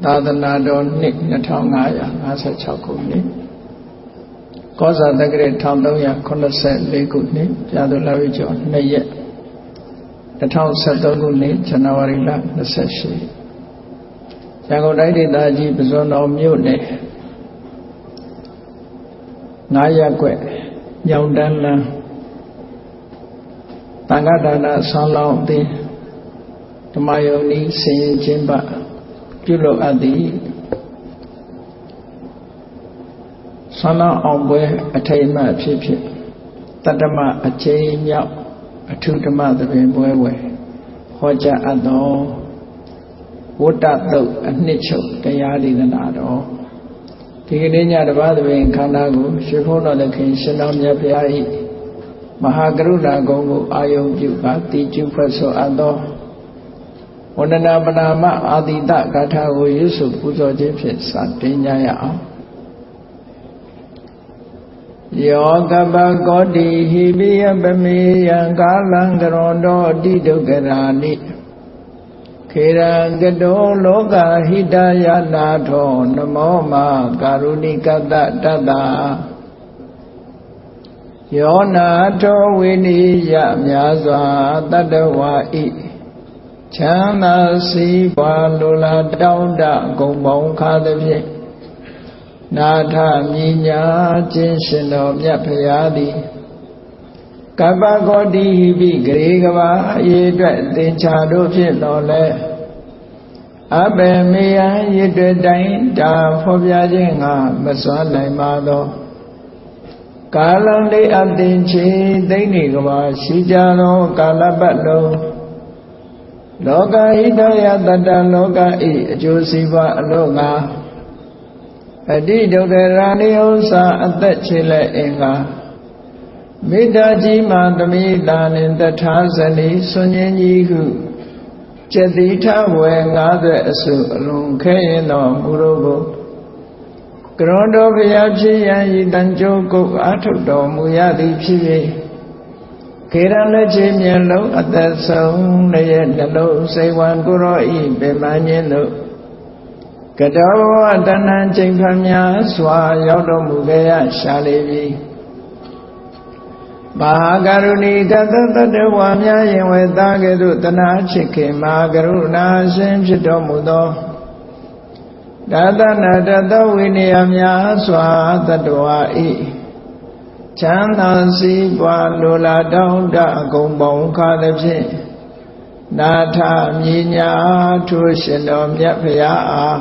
သာသနာတော်နှစ်2556ခုနှစ်ကောဇာတက္ကရာ1384ခုနှစ်ပြာသူလဝိကျော်2ရက်2013ခုနှစ်ဇန်နဝါရီလ28ရန်ကုန်တိုင်းဒေသကြီးပုစွန်တော်မြို့နယ်9ရပ်ကွက်ညောင်တန်းလမ်းတန်ခါဒါနဆောင်းလောင်းအသင်းဓမ္မယုံဤဆင်ရင်ချင်းပပြုလုပ်အပ်သည်ဆောင်းလောင်းအောင်ပွဲအထိမ်းအမှတ်ဖြစ်တတ္တမအကျဉ်းမြောက်အထုဓမ္မသဘင်ပွဲဝယ်ဟောကြားအပ်သောဝတ္တသုတ်အနှစ်ချုပ်တရားဒေသနာတော်ဒီကနေ့ညတပါးသဘင်ခန္ဓာကိုရွှေဘုန်းတော်သခင်ရှင်တော်မြတ်ဘုရား၏မဟာကရုဏာဂုဏ်ကိုအာယုံပြုပါတည်ကျူဖွဲ့ဆိုအပ်သောဝန္ဒနာပနာမအာတိတဂါထာကိုရွတ်ဆိုပူဇော်ခြင်းဖြင့်စတင်ကြရအောင်ယောကပကောတိဟိပိယပမေယံကာလံကရွန်တောတိဒုက္ခရာနိခေရံကတောလောကဟိတယနာထောနမောမကာရုဏိကတတတ္တယောနာထောဝိနိယမြာစွာတတ္တဝါဤချမ်းသာစီးပွားလိုလားတောင်းတဂုံပေါင်းခါသဖြင့်နာထမြညာခြင်းရှင်တော်မြတ်ဖရာသည်ကပ္ပကောတိဟိပိဂရေကဘာအရေးအတွက်သင်္ချာတို့ဖြင့်တော်လဲအဘယ်မေယံရည်တွေ့တိုင်းတာဖော်ပြခြင်းငါမစွမ်းနိုင်ပါသောကာလံလေးအသင်ချေသိမ့်နေကဘာရှိကြသောကာလပတ်လုံးလောကဟိတယတတ္တလောကဤအကျိုးစီးပွားအလို့ငါအတိဒုက္ခရာနိဥ္စာအသက်ချေလက်အင်္ဂါမေတ္တာကြီးမှသမိတာနှင့်တထာဇနီဆွန်ញင်းကြီးဟုကျက်တိထဝယ်50အစုအလုံးခဲရင်တော်မူတော်ကိုကရွန်တော်ဘုရားဖြစ်ရန်ဤတန်ကြိုးကိုအာထုတ်တော်မူရသည်ဖြစ်၍ခေရလက်ချေမျက်လုံးအသက်ဆုံးလည်းရဲ့နှလုံးစိတ်ဝံကိုရောဤပေမန်းခြင်းတို့ကတောဘဝတဏ္ဏချိန်ဖန်များစွာရောက်တော်မူခဲ့ရရှာလေပြီမဟာကရုဏီကတတ္တဝါများရင်ဝေသားကဲ့သို့တနာချစ်ခင်မဟာကရုဏာရှင်ဖြစ်တော်မူသောဒါသနာတသောဝိနည်းများစွာတတ္တဝါဤချမ်းသာစီးပွားလိုလားတောင်းတအကုန်ပေါင်းခါသဖြင့်နာထမြညာထိုရှင်တော်မြတ်ဖရာအား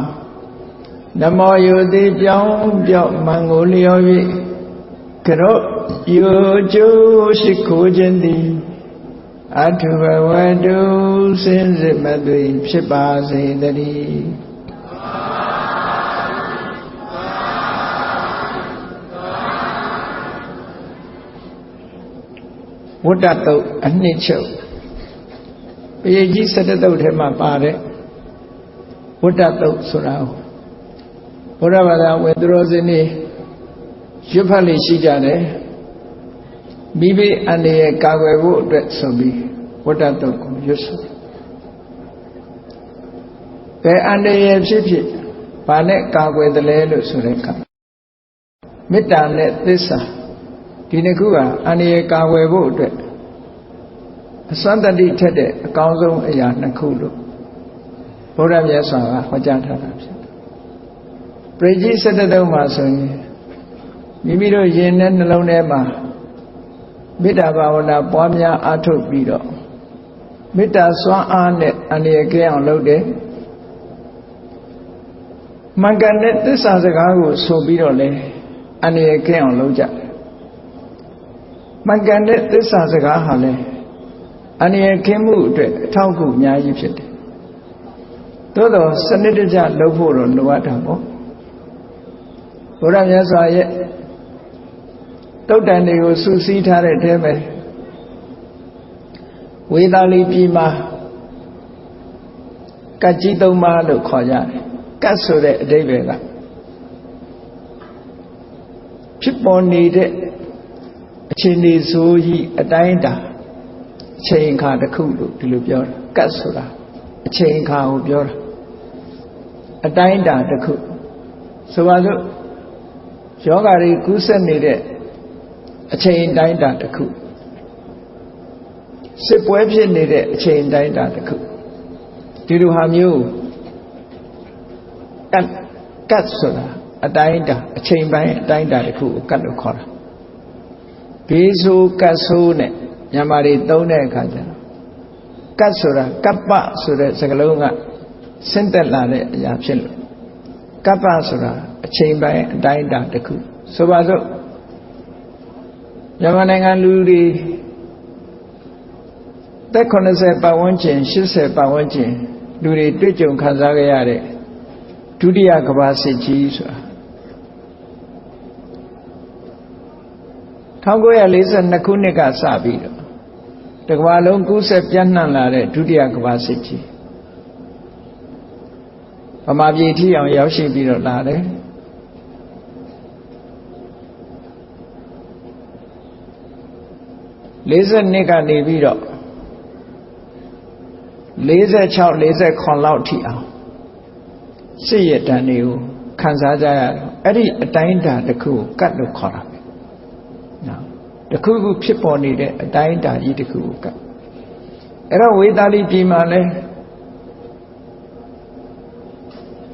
နမောယုတိပြောင်းပြော့မံကိုလျော်၍ကရော့ယောကျိုးရှိခိုးခြင်းသည်အထုဘဝတုစင်စစ်မသွေဖြစ်ပါစေတည်းဝတ္တသုတ်အနှစ်ချုပ်ပရိကြီး17သုတ်ထဲမှာပါတဲ့ဝတ္တသုတ်ဆိုတာဘုရားဘာသာဝင်သူတော်စင်တွေရွတ်ဖတ်လို့ရှိကြတယ်မိဘအန္တရာယ်ကာကွယ်ဖို့အတွက်ဆိုပြီးဝတ္တသုတ်ကိုရွတ်ဆိုဘယ်အန္တရာယ်ဖြစ်ဖြစ်ဘာနဲ့ကာကွယ်တယ်လဲလို့ဆိုတဲ့အခါမေတ္တာနဲ့သစ္စာဒီနှစ်ခုကအန္တရာယ်ကာကွယ်ဖို့အတွက်အစွမ်းတတိထက်တဲ့အကောင်းဆုံးအရာနှစ်ခုလို့ဘုရားမြတ်စွာကဟောကြားထားတာဖြစ်တယ်။ပရိကြီး17သုတ်မှာဆိုရင်မိမိတို့ရင်နဲ့နှလုံးထဲမှာမေတ္တာဘာဝနာပွားများအားထုတ်ပြီးတော့မေတ္တာစွမ်းအားနဲ့အန္တရာယ်ကင်းအောင်လုပ်တယ်။မှန်ကန်တဲ့သစ္စာစကားကိုဆိုပြီးတော့လည်းအန္တရာယ်ကင်းအောင်လုပ်ကြတယ်။မှန်ကန်တဲ့သစ္စာစကားဟာလည်းအန္တရာယ်ကင်းမှုအတွက်အထောက်အကူအများကြီးဖြစ်တယ်။သို့တော့စနစ်တကျလုပ်ဖို့တော့လိုအပ်တာပေါ့။ဘုရားမြတ်စွာရဲ့တုတ်တန်တွေကိုစူးစီးထားတဲ့ထဲမှာဝေသာလီပြည်မှာကတ်ကြီး3ပါးလို့ခေါ်ကြတယ်။ကတ်ဆိုတဲ့အဓိပ္ပာယ်ကဖြစ်ပေါ်နေတဲ့အခြေအနေဆိုကြီးအတိုင်းတာအချိန်အခါတစ်ခုလို့ဒီလိုပြောတာကတ်ဆိုတာအချိန်အခါကိုပြောတာ အတိုင်းတာတစ်ခုဆိုပါစို့ယောဂတွေကူးစက်နေတဲ့အချိန်တိုင်းတာတစ်ခုစစ်ပွဲဖြစ်နေတဲ့အချိန်တိုင်းတာတစ်ခုဒီလိုဟာမျိုးကတ်ဆိုတာအတိုင်းတာအချိန်ပိုင်းအတိုင်းတာတစ်ခုကိုကတ်လို့ခေါ်တာဘေးဆိုးကတ်ဆိုးနဲ့မြန်မာတွေသုံးတဲ့အခါကျတော့ကတ်ဆိုတာကပ္ပဆိုတဲ့စကားလုံးကဆင့်သက်လာတဲ့အရာဖြစ်လို့ကပ္ပဆိုတာအချိန်ပိုင်းအတိုင်းတာတစ်ခုဆိုပါစို့မြန်မာနိုင်ငံလူတွေသက်80ပတ်ဝန်းကျင်80ပတ်ဝန်းကျင်လူတွေတွေ့ကြုံခံစားကြရတဲ့ဒုတိယကမ္ဘာစစ်ကြီးဆိုတာ1942ခုနှစ်ကစပြီးတော့တကမ္ဘာလုံးကူးစက်ပြန့်နှံ့လာတဲ့ဒုတိယကမ္ဘာစစ်ကြီးဗမာပြည်ထိအောင်ရောက်ရှိပြီးတော့လာတယ်42ကနေပြီးတော့46 49လောက်ထိအောင်စစ်ရတန်တွေကိုခံစားကြရတော့အဲ့ဒီအတိုင်းအတာတစ်ခုကိုကတ်လို့ခေါ်တာပဲနော်တစ်ခုခုဖြစ်ပေါ်နေတဲ့အတိုင်းအတာကြီးတစ်ခုကိုကတ်အဲ့တော့ဝေသာလီပြည်မှာလဲ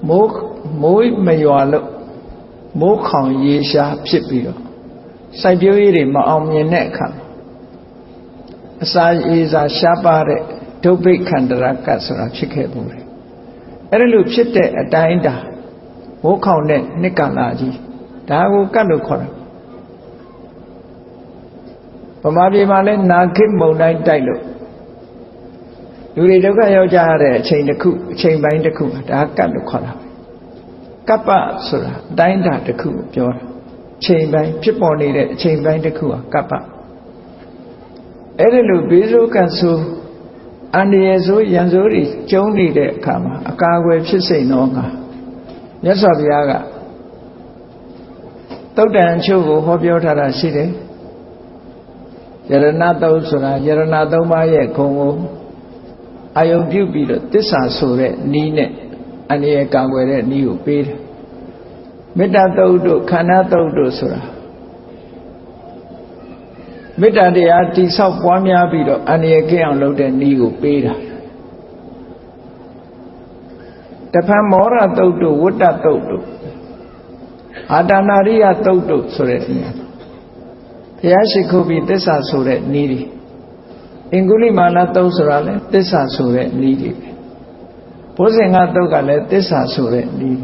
မိုးမရွာလို့မိုးခေါင်ရေရှားဖြစ်ပြီးတော့စိုက်ပျိုးရေးတွေမအောင်မြင်တဲ့အခါအစာရေစာရှားပါတဲ့ဒုဗ္ဗိခန္တရကတ်ဆိုတာဖြစ်ခဲ့ပုံတယ်အဲ့ဒါလိုဖြစ်တဲ့အတိုင်းတာမိုးခေါင်တဲ့နှစ်ကာလကြီးဒါကိုကတ်လို့ခေါ်တာဗမာပြည်မှာလဲနာခိမုန်တိုင်းတိုက်လို့လူတွေဒုက္ခရောက်ကြရတဲ့အချိန်တစ်ခုအချိန်ပိုင်းတစ်ခုဒါကတ်လို့ခေါ်တာကပ္ပဆိုတာအတိုင်းတာတစ်ခုကိုပြောတာအချိန်ပိုင်းဖြစ်ပေါ်နေတဲ့အချိန်ပိုင်းတစ်ခုဟာကပ္ပအဲ့ဒါလိုဘေးဆိုးကတ်ဆိုးအန္တရာယ်ဆိုးရန်ဆိုးတွေကျုံနေတဲ့အခါမှာအကာအကွယ်ဖြစ်စိမ့်တော့ငါမြတ်စွာဘုရားကသုတ်တန်အချို့ကိုဟောပြောထားတာရှိတယ်ယရဏသုံးဆိုတာယရဏသုံးပါးရဲ့ဂုဏ်ကိုအာယုံပြုပြီးတော့သစ္စာဆိုတဲ့နီးနဲ့အန္တရာယ်ကာကွယ်တဲ့နီးကိုပေးတယ်မေတ္တာသုတ်တို့ခန္ဓာသုတ်တို့ဆိုတာမေတ္တာတရားတိဆောက်ပွားများပြီးတော့အန္တရာယ်ကင်းအောင်လုပ်တဲ့နည်းကိုပေးတာတဖန်မောရသုတ်တို့ဝတ္တသုတ်တို့အာတနာရိယသုတ်တို့ဆိုတဲ့နေရာဘုရားရှိခိုးပြီးသစ္စာဆိုတဲ့နည်းတွေအင်္ဂုလိမာနသုတ်ဆိုတာလည်းသစ္စာဆိုတဲ့နည်းတွေဘုဇင်္ဂသုတ်ကလည်းသစ္စာဆိုတဲ့နည်း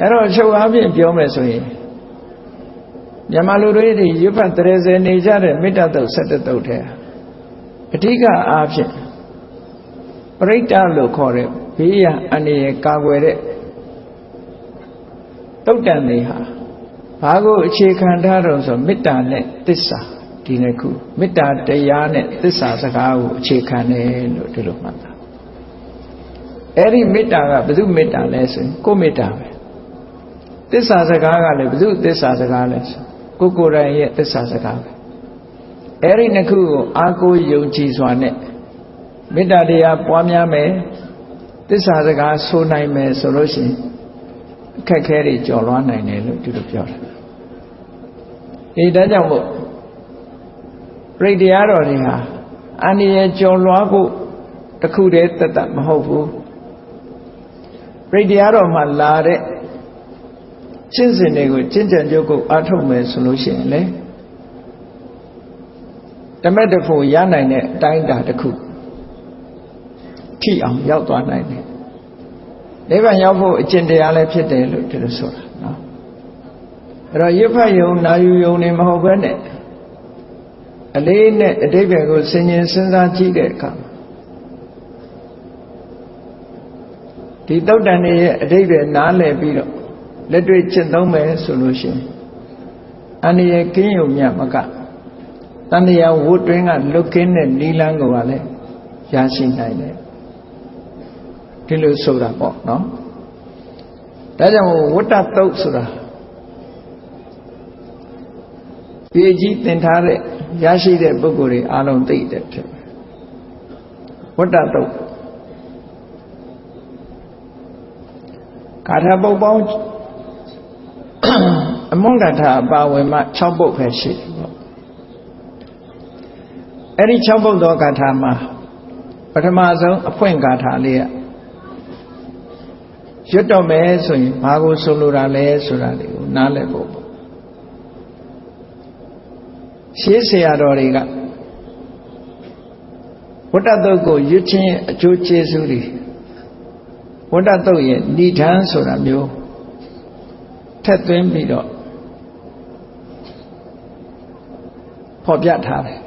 အဲ့တော့ချုပ်အားဖြင့်ပြောမယ်ဆိုရင်မြန်မာလူတွေဒီရွတ်ဖတ်တရေစနေကြတဲ့မေတ္တာသုတ်17သုတ်ထဲအဓိကအားဖြင့်ပရိတ္တလို့ခေါ်တဲ့ဘေးရန်အန္တရာယ်ကာကွယ်တဲ့သုတ်တန်တွေဟာဘာကိုအခြေခံထားတော့ဆိုမေတ္တာနဲ့သစ္စာဒီနှစ်ခုမေတ္တာတရားနဲ့သစ္စာစကားကိုအခြေခံတယ်လို့ဒီလိုမှတ်တာအဲ့ဒီမေတ္တာကဘယ်သူမေတ္တာလဲဆိုရင်ကိုယ်မေတ္တာပဲသစ္စာစကားကလည်းဘယ်သူသစ္စာစကားလဲဆိုကိုယ်တိုင်ရဲ့သစ္စာစကားပဲအဲ့ဒီနှစ်ခုကိုအာကိုယုံကြည်စွာနဲ့မေတ္တာတရားပွားများမယ်သစ္စာစကားဆိုနိုင်မယ်ဆိုလို့ရှိရင်အခက်ခဲတွေကျော်လွှားနိုင်တယ်လို့ဒီလိုပြောတယ်ဒီဒါကြောင့်မို့ပြိတ္တရားတော်တွေဟာအန္တရာယ်ကျော်လွှားဖို့တစ်ခုတည်းတတ်မဟုတ်ဘူးပြိတ္တရားတော်မှာလာတဲ့ကျင့်စဉ်တွေကိုကျင့်ကြံကြုတ်ကိုအားထုတ်မယ်ဆိုလို့ရှိရင်လေတမက်တဖို့ရနိုင်တဲ့အတိုင်းအတာတစ်ခုထိအောင်ရောက်သွားနိုင်တယ်နိဗ္ဗာန်ရောက်ဖို့အကျင့်တရားလည်းဖြစ်တယ်လို့ဒီလိုဆိုတာနော်အဲ့တော့ရွတ်ဖတ်ယုံနာယူယုံနေမဟုတ်ဘဲနဲ့အလေးနဲ့အတိပ္ပယ်ကိုစဉ်းကျင်စဉ်းစားကြည့်တဲ့အခါဒီသုတ်တန်ရဲ့အတိပ္ပယ်နားလည်ပြီးတော့လက်တွေ့ကျင့်သုံးမယ်ဆိုလို့ရှိရင်အန္တရာယ်ကင်းရုံမြတ်မကတဏှာဝတ်တွင်းကလွတ်ကင်းတဲ့နိလန်းကိုလည်းရရှိနိုင်တယ်ဒီလိုဆိုတာပေါ့နော်ဒါကြောင့်ဝတ္တသုတ်ဆိုတာဒီကြီးသင်ထားတဲ့ရရှိတဲ့ပုဂ္ဂိုလ်တွေအားလုံးသိတဲ့ဖြစ်ဝတ္တသုတ် ကာထာပုတ်ပေါင်းအမွန်ကာထာအပါဝင်မှ6ပုတ်ပဲရှိတယ်ပေါ့အဲ့ဒီ6ပုတ်သောကာထာမှာပထမဆုံးအဖွင့်ကာထာလေးကရွတ်တော့မယ်ဆိုရင်ဘာကိုဆိုလိုတာလဲဆိုတာလေးကိုနားလည်ဖို့ပေါ့ရှေးဆရာတော်တွေကဝတ္တသုတ်ကိုရွတ်ခြင်းအကျိုးကျေးဇူးတွေဝတ္တသုတ်ရဲ့ဏိဌာန်ဆိုတာမျိုးထက်သွင်းပြီးတော့ဖော်ပြထားတယ်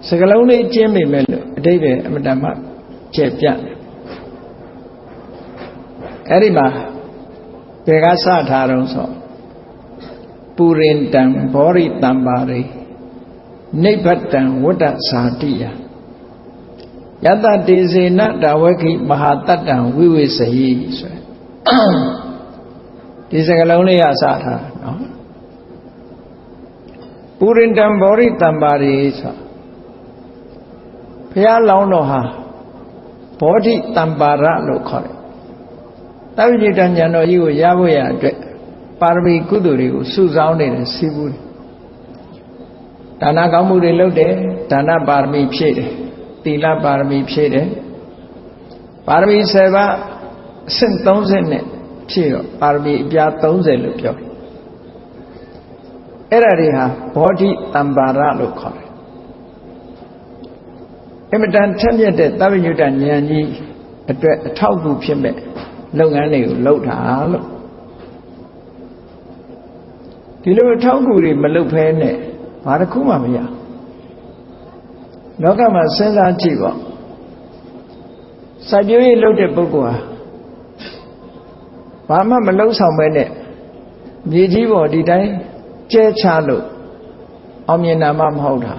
စကလုံးလေးကျင်းမိမယ်လို့အတိပ္ပယ်အမတ္တမကျက်ပြအဲ့ဒီမှာဘယ်ကစထားတော့ဆိုပုရိန္တံဘောရိတံပါရိနိဗ္ဗတံဝတ္တဇာတိယယတတေဇေနတဝခိမဟာတတ္တံဝိဝေစယိဆိုဒီစကလုံးလေးကစထားနော်ပုရိန္တံဘောရိတံပါရိဆိုဘုရားလောင်းတော်ဟာဘောဓိတံပါရလို့ခေါ်တယ်တပ္ပိဋ္ဌာဉာဏ်တော်ကြီးကိုရဖို့ရအတွက်ပါရမီကုသိုလ်တွေကိုစုဆောင်းနေတဲ့စီးပူးတယ်ဒါနကောင်းမှုတွေလုပ်တယ်ဒါနပါရမီဖြည့်တယ်သီလပါရမီဖြည့်တယ်ပါရမီ7ပါးအဆင့်30နဲ့ဖြည့်တော့ပါရမီအပြား30လို့ပြောတယ်အဲ့ဒါတွေဟာဘောဓိတံပါရလို့ခေါ်တယ်အမတန်ထက်မြက်တဲ့တပ္ပိဋ္ဌာဉာဏ်ကြီးအတွက်အထောက်အကူဖြစ်မဲ့လုပ်ငန်းတွေကိုလုပ်တာလို့ဒီလိုအထောက်အကူတွေမလုပ်ဖဲနဲ့ဘာတစ်ခုမှမရလောကမှာစဉ်းစားကြည့်ပေါ့စိုက်ပျိုးရေးလုပ်တဲ့ပုဂ္ဂိုလ်ဟာဘာမှမလုပ်ဆောင်ပဲနဲ့မြေကြီးပေါ်ဒီတိုင်းကျဲချလို့အောင်မြင်တာမှမဟုတ်တာ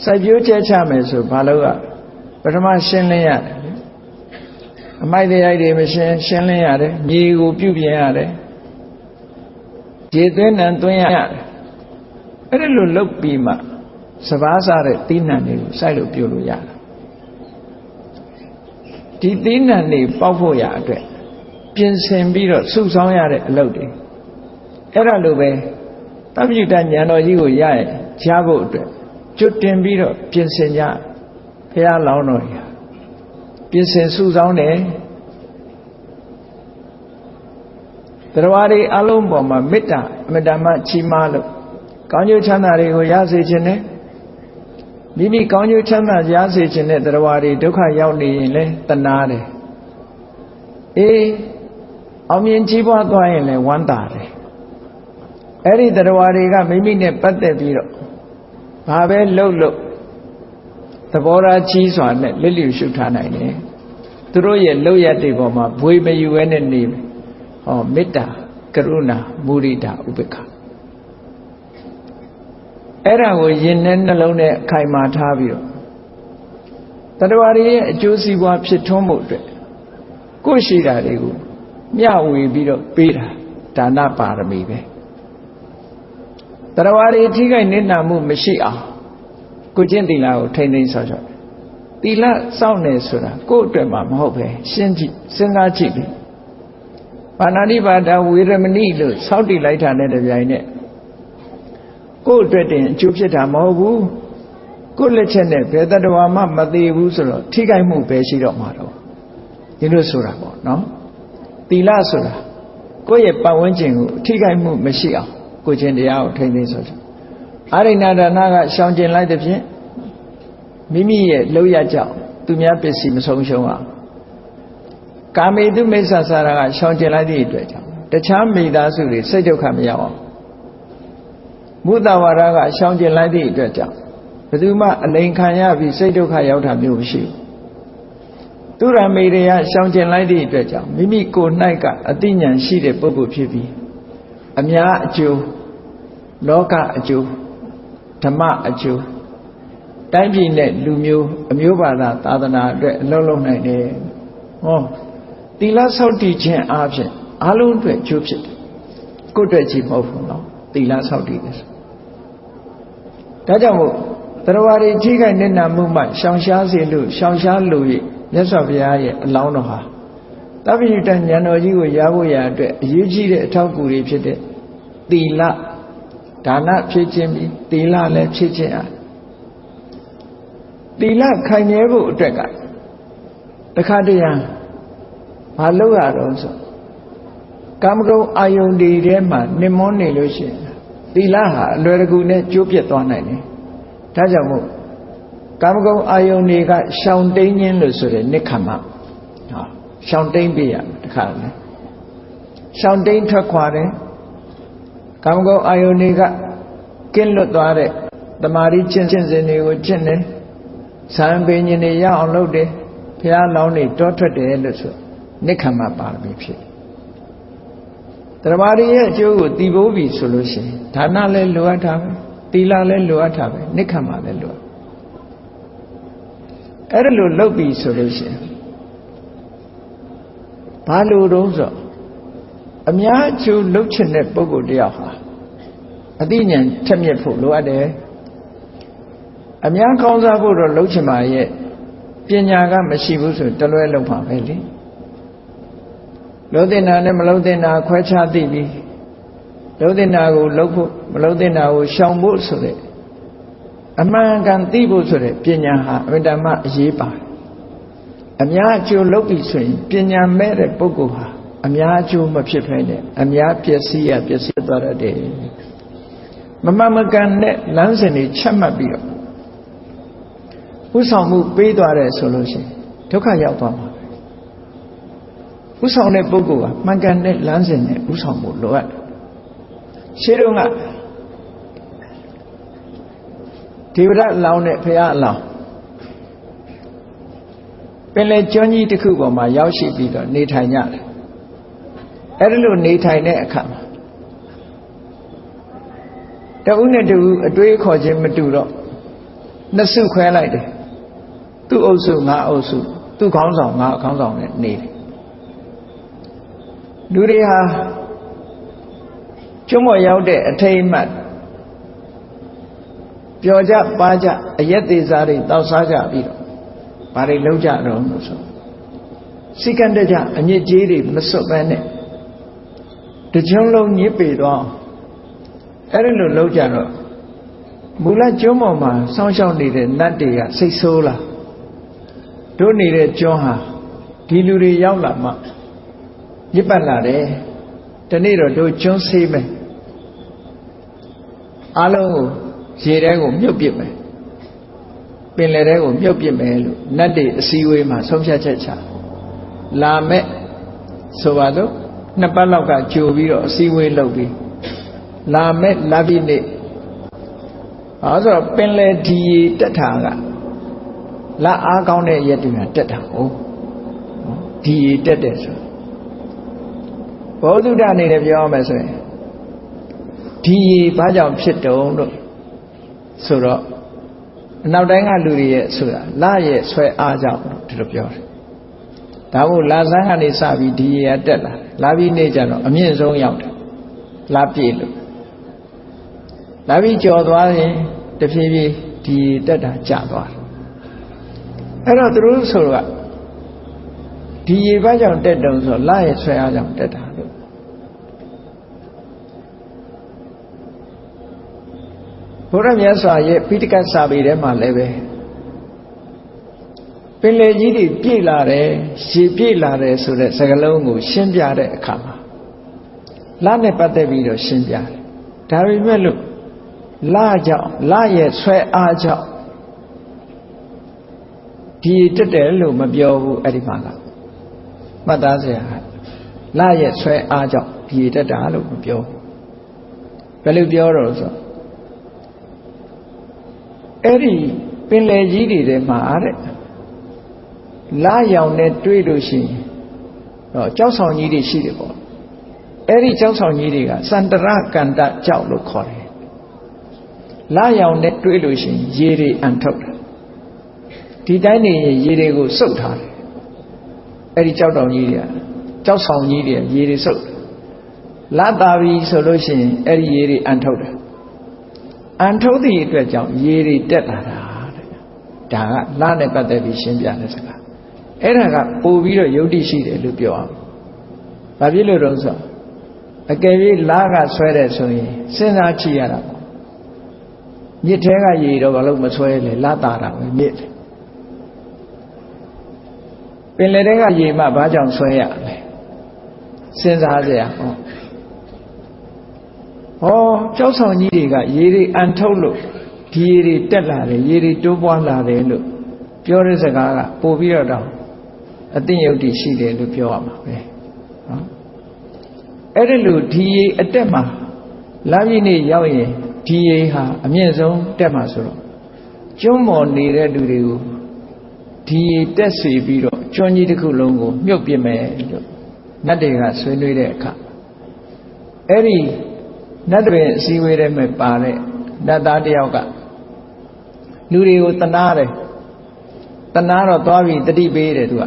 စိုက်ပျိုးကျဲချမယ်ဆိုဘာလို့ကပထမရှင်းလင်းရတယ်အမိုက်တရားတွေမရှင်းလင်းရတယ်မြေကိုပြုပြင်ရတယ်ရေသွင်းနှံသွင်းရတယ်အဲ့ဒီလိုလုပ်ပြီးမှစပါးစားတဲ့သီးနှံတွေကိုစိုက်လို့ပြုလို့ရတယ်ဒီသီးနှံတွေပေါက်ဖို့ရအတွက်ပြင်ဆင်ပြီးတော့စုဆောင်းရတဲ့အလုပ်တွေအဲ့ဒါလိုပဲတပ္ပိဋ္ဌာဉာဏ်တော်ကြီးကိုရရင်ကြားဖို့အတွက်ကျွတ်တင်ပြီးတော့ပြင်ဆင်ကြဘုရားလောင်းတော်ကြီးပြင်ဆင်စုဆောင်းတယ်တရားတွေအလုံးပေါ်မှာမေတ္တာအမတ္တမချီးမားလို့ကောင်းကျိုးချမ်းသာတွေကိုရစေခြင်းနဲ့မိမိကောင်းကျိုးချမ်းသာရစေခြင်းနဲ့တရားတွေဒုက္ခရောက်နေရင်လဲတနာတယ်အေးအောင်မြင်ကြီးပွားသွားရင်လဲဝမ်းသာတယ်အဲ့ဒီတရားတွေကမိမိနဲ့ပတ်သက်ပြီးတော့ဘာပဲလုပ်လို့သဘောထားကြီးစွာနဲ့လစ်လျူရှုထားနိုင်တယ်သူတို့ရဲ့လောက်ရတဲ့ပေါ်မှာဘွေမယူဘဲနဲ့နေဟောမေတ္တာကရုဏာမုဒိတာဥပေက္ခအဲ့ဒါကိုရင်နဲ့နှလုံးနဲ့အခိုင်မာထားပြီးတော့တရားတွေရဲ့အကျိုးစီးပွားဖြစ်ထွန်းမှုအတွက်ကိုယ်ရှိတာတွေကိုမျှဝေပြီးတော့ပေးတာဒါနပါရမီပဲတရားတွေထိခိုက်နစ်နာမှုမရှိအောင်ကိုကျင့်သီလကိုထိမ့်သိမ်းဆောက်ရှောက်သီလစောင့်နေဆိုတာကိုယ့်အတွက်မှမဟုတ်ပဲရှင်းကြည့်စဉ်းစားကြည့်ပြီပါဏာတိပါဒဝေရမဏိလို့စောင့်တည်လိုက်တာနဲ့တပြိုင်နက်ကိုယ့်အတွက်တင်အကျိုးဖြစ်တာမဟုတ်ဘူးကိုယ့်လက်ချက်နဲ့ဘယ်တတ္တဝါမှမသေးဘူးဆိုတော့ထိခိုက်မှုပဲရှိတော့မှာတော့ဒီလိုဆိုတာပေါ့နော်သီလဆိုတာကိုယ့်ရဲ့ပတ်ဝန်းကျင်ကိုထိခိုက်မှုမရှိအောင်ကိုကျင့်တရားကိုထိမ့်သိမ်းဆောက်ရှောက်အာရိဏဒါနကရှောင်ကျင်လိုက်တဲ့ဖြင့်မိမိရဲ့လောက်ရကြောင့်သူများပစ္စည်းမဆုံးရှုံးအောင်ကာမေတုမိစ္ဆာစာရကရှောင်ကျင်လိုက်သည့်အတွက်ကြောင့်တခြားမိသားစုတွေစိတ်ဒုက္ခမရောက်အောင်မုဒ္ဒဝါဒကရှောင်ကျင်လိုက်သည့်အတွက်ကြောင့်ဘယ်သူမှအလိန်ခံရပြီးစိတ်ဒုက္ခရောက်တာမျိုးမရှိဘူးသူရမေရယရှောင်ကျင်လိုက်သည့်အတွက်ကြောင့်မိမိကိုယ်၌ကအသိဉာဏ်ရှိတဲ့ပုဂ္ဂိုလ်ဖြစ်ပြီးအများအကျိုးလောကအကျိုးဓမ္မအကျိုးတိုင်းပြည်နဲ့လူမျိုးအမျိုးဘာသာသာသနာအတွက်အလုံးလုံးနိုင်တယ်ဟောသီလဆောက်တည်ခြင်းအားဖြင့်အလုံးအတွက်ကျိုးဖြစ်တယ်ကိုယ့်အတွက်ကြီးမဟုတ်ဘူးနော်သီလဆောက်တည်တယ်ဒါကြောင့်မို့တရားတွေကြီးခိုင်နေနာမှုမှရှောင်ရှားစေလို့ရှောင်ရှားလို့မြတ်စွာဘုရားရဲ့အလောင်းတော်ဟာ သဗ္ဗညုတဉာဏ်တော်ကြီးကိုရဖို့ရအတွက်အရေးကြီးတဲ့အထောက်အကူတွေဖြစ်တဲ့သီလဒါနဖြစ်ခြင်းပြီးသီလလည်းဖြစ်ခြင်းအားသီလခိုင်မြဲဖို့အတွက်ကတခါတည်းရန်မလုပ်ရတော့ဆိုကာမဂုဏ်အာယုန်တွေထဲမှာနှမွန်းနေလို့ရှိရင်သီလဟာအလွယ်တကူနဲ့ကျိုးပြတ်သွားနိုင်တယ်ဒါကြောင့်မို့ကာမဂုဏ်အာယုန်တွေကရှောင်တိန်ခြင်းလို့ဆိုတဲ့နိခမ္မရှောင်တိန်ပြရတခါလေရှောင်တိန်ထွက်ခွာတယ်ကာမဂုဏ်အာယုန်တွေကကင်းလွတ်သွားတဲ့တမာရီကျင့်စဉ်တွေကိုကျင့်တယ်ဇံပင်ရှင်တွေရအောင်လုပ်တယ်ဘုရားလောင်းတွေတောထွက်တယ်လို့ဆိုနိခမ္မပါရမီဖြစ်တရမာရီရဲ့အကျိုးကိုတည်ဖို့ပြီဆိုလို့ရှိရင်ဒါနလည်းလိုအပ်တာပဲသီလလည်းလိုအပ်တာပဲနိခမ္မလည်းလိုအဲ့ဒါလိုလုပ်ပြီဆိုလို့ရှိရင်ဘာလို့တော့ဆိုအများအကျိုးလုပ်ချင်တဲ့ပုဂ္ဂိုလ်တယောက်ဟာအသိဉာဏ်ထက်မြက်ဖို့လိုအပ်တယ်အများကောင်းစားဖို့တော့လုပ်ချင်ပါရဲ့ပညာကမရှိဘူးဆိုတလွဲလုပ်ပါပဲလေလုံးတင်တာနဲ့မလုံးတင်တာခွဲခြားသိပြီးလုံးတင်တာကိုလုပ်ဖို့မလုံးတင်တာကိုရှောင်ဖို့ဆိုတဲ့အမှန်ကန်သိဖို့ဆိုတဲ့ပညာဟာအမြဲတမ်းအရေးပါတယ်အများအကျိုးလုပ်ပြီဆိုရင်ပညာမဲ့တဲ့ပုဂ္ဂိုလ်ဟာအများအကျိုးမဖြစ်ဖ ೇನೆ အများပျက်စီးသွားတတ်တယ်မမှန်မကန်တဲ့လမ်းစဉ်တွေချက်မှတ်ပြီးတော့ဥဆောင်မှုပေးသွားတယ်ဆိုလို့ရှိရင်ဒုက္ခရောက်သွားမှာပဲဥဆောင်တဲ့ပုဂ္ဂိုလ်ကမှန်ကန်တဲ့လမ်းစဉ်နဲ့ဥဆောင်ဖို့လိုအပ်တယ်ရှင်းတော့ကဒေဝရလောင်းနဲ့ဘုရားအလောင်းပင်လေကျွန်းကြီးတစ်ခုပေါ်မှာရောက်ရှိပြီးတော့နေထိုင်ကြတယ်အဲ့ဒီလိုနေထိုင်တဲ့အခါမှာတဦးနဲ့တဦးအတွေးခေါ်ခြင်းမတူတော့နှစ်စုခွဲလိုက်တယ်သူ့အုပ်စုငါအုပ်စုသူ့ခေါင်းဆောင်ငါခေါင်းဆောင်နဲ့နေတယ်လူတွေဟာကျွန်းပေါ်ရောက်တဲ့အထိတ်အမှတ်ပျော်ကြပါကြအရက်သေးစားတွေတောက်စားကြပြီးတော့ဘာတွေလုပ်ကြတော့လို့ဆိုစိတ်ကံတကြအညစ်အကြေးတွေမစွတ်ပဲနဲ့တကြုံလုံးညစ်ပေသွားအဲ့ဒီလိုလုပ်ကြတော့မူလကျွန်းပေါ်မှာစောင်းရှောက်နေတဲ့နတ်တွေကစိတ်ဆိုးလာတို့နေတဲ့ကျွန်းဟာဒီလူတွေရောက်လာမှညစ်ပတ်လာတယ်ဒီနေ့တော့တို့ကျွန်းဆေးမယ်အားလုံးကိုရေထဲကိုမြုပ်ပစ်မယ်ပင်လယ်ထဲကိုမြုပ်ပစ်မယ်လို့နတ်တွေအစည်းအဝေးမှာဆုံးဖြတ်ချက်ချလာမဲ့ဆိုပါတော့နှစ်ပတ်လောက်ကကြိုပြီးတော့အစည်းအဝေးလုပ်ပြီးလာမဲ့လာပြီနေ့ဆိုတော့ပင်လယ်ဒီတက်တာကလာအားကောင်းတဲ့ရက်တွေကတက်တာဟုတ်ဒီတက်တယ်ဆိုဘောဓုဒအနေနဲ့ပြောရမယ်ဆိုရင်ဒီဘာကြောင့်ဖြစ်တုံးလို့ဆိုတော့အနောက်တိုင်းကလူတွေရဲ့ဆိုတာလာရဲ့ဆွဲအားကြောင့်ဒီလိုပြောတယ်ဒါမို့လာဆန်းကနေစပြီးဒီရတက်လာပြီးနေကြတော့အမြင့်ဆုံးရောက်တယ်လာပြည့်လို့လာပြီးကြော်သွားရင်တဖြည်းဖြည်းဒီတက်တာကျသွားတယ်အဲ့တော့သူတို့ဆိုတော့ဒီရေဘာကြောင့်တက်တုံးဆိုလာရဲ့ဆွဲအားကြောင့်တက်တာလို့ဘုရားမြတ်စွာရဲ့ပိဋကတ်စာပေထဲမှာလည်းပဲပင်လယ်ကြီးတွေပြည့်လာတယ်ရေပြည့်လာတယ်ဆိုတဲ့စကားလုံးကိုရှင်းပြတဲ့အခါမှာလနဲ့ပတ်သက်ပြီးတော့ရှင်းပြတယ်ဒါပေမဲ့လို့လကြောင့်လရဲ့ဆွဲအားကြောင့်ဒီတက်တယ်လို့မပြောဘူးအဲ့ဒီမှာကမှတ်သားစရာလရဲ့ဆွဲအားကြောင့်ဒီတက်တာလို့မပြောဘူးဘယ်လိုပြောတော့ဆိုအဲ့ဒီပင်လယ်ကြီးတွေထဲမှာတဲ့လာရောင်နဲ့တွေးလို့ရှိရင်တော့ကြောက်ဆောင်ကြီးတွေရှိတယ်ပေါ့အဲ့ဒီကြောက်ဆောင်ကြီးတွေကစန္တရကန္တကြောက်လို့ခေါ်တယ်လာရောင်နဲ့တွေးလို့ရှိရင်ရေတွေအန်ထုတ်တယ်ဒီတိုင်းနေရင်ရေတွေကိုစုပ်ထားတယ်အဲ့ဒီကြောက်တောင်ကြီးတွေကကြောက်ဆောင်ကြီးတွေရေတွေစုပ်လာတာပြီဆိုလို့ရှိရင်အဲ့ဒီရေတွေအန်ထုတ်တယ်အန်ထုတ်သည့်အတွက်ကြောင့်ရေတွေတက်လာတာတဲ့ဒါကလနဲ့ပတ်သက်ပြီးရှင်းပြတဲ့စကားအဲ့ဒါကပို့ပြီးတော့ယုတ်တိရှိတယ်လို့ပြောအောင် ဘာဖြစ်လို့တော့ဆိုအကယ်၍လာကဆွဲတယ်ဆိုရင်စဉ်းစားကြည့်ရတာပေါ့မြစ်ထဲကရေတော့ဘာလို့မဆွဲလဲလာတာတာပဲမြစ်ပင်လယ်ထဲကရေမှဘာကြောင့်ဆွဲရလဲစဉ်းစားကြရအောင်ကြောက်ဆောင်ကြီးတွေကရေတွေအန်ထုတ်လို့ဒီရေတွေတက်လာတယ်ရေတွေတိုးပွားလာတယ်လို့ပြောတဲ့စကားကပို့ပြီးတော့အသိဉာဏ်တည်ရှိတယ်လို့ပြောရမှာပဲနော်အဲ့ဒီလိုဒီရေအတက်မှာလာပြည့်နေ့ရောက်ရင်ဒီရေဟာအမြင့်ဆုံးတက်မှာဆိုတော့ကျွန်းပေါ်နေတဲ့လူတွေကိုဒီရေတက်စေပြီးတော့ကျွန်းကြီးတစ်ခုလုံးကိုမြုပ်ပြမယ်လို့နတ်တွေကဆွေးနွေးတဲ့အခါအဲ့ဒီနတ်တွေအစည်းအဝေးထဲမှာပါတဲ့နတ်သားတယောက်ကလူတွေကိုတနာတယ်တနာတော့သွားပြီးတတိပေးတယ်သူက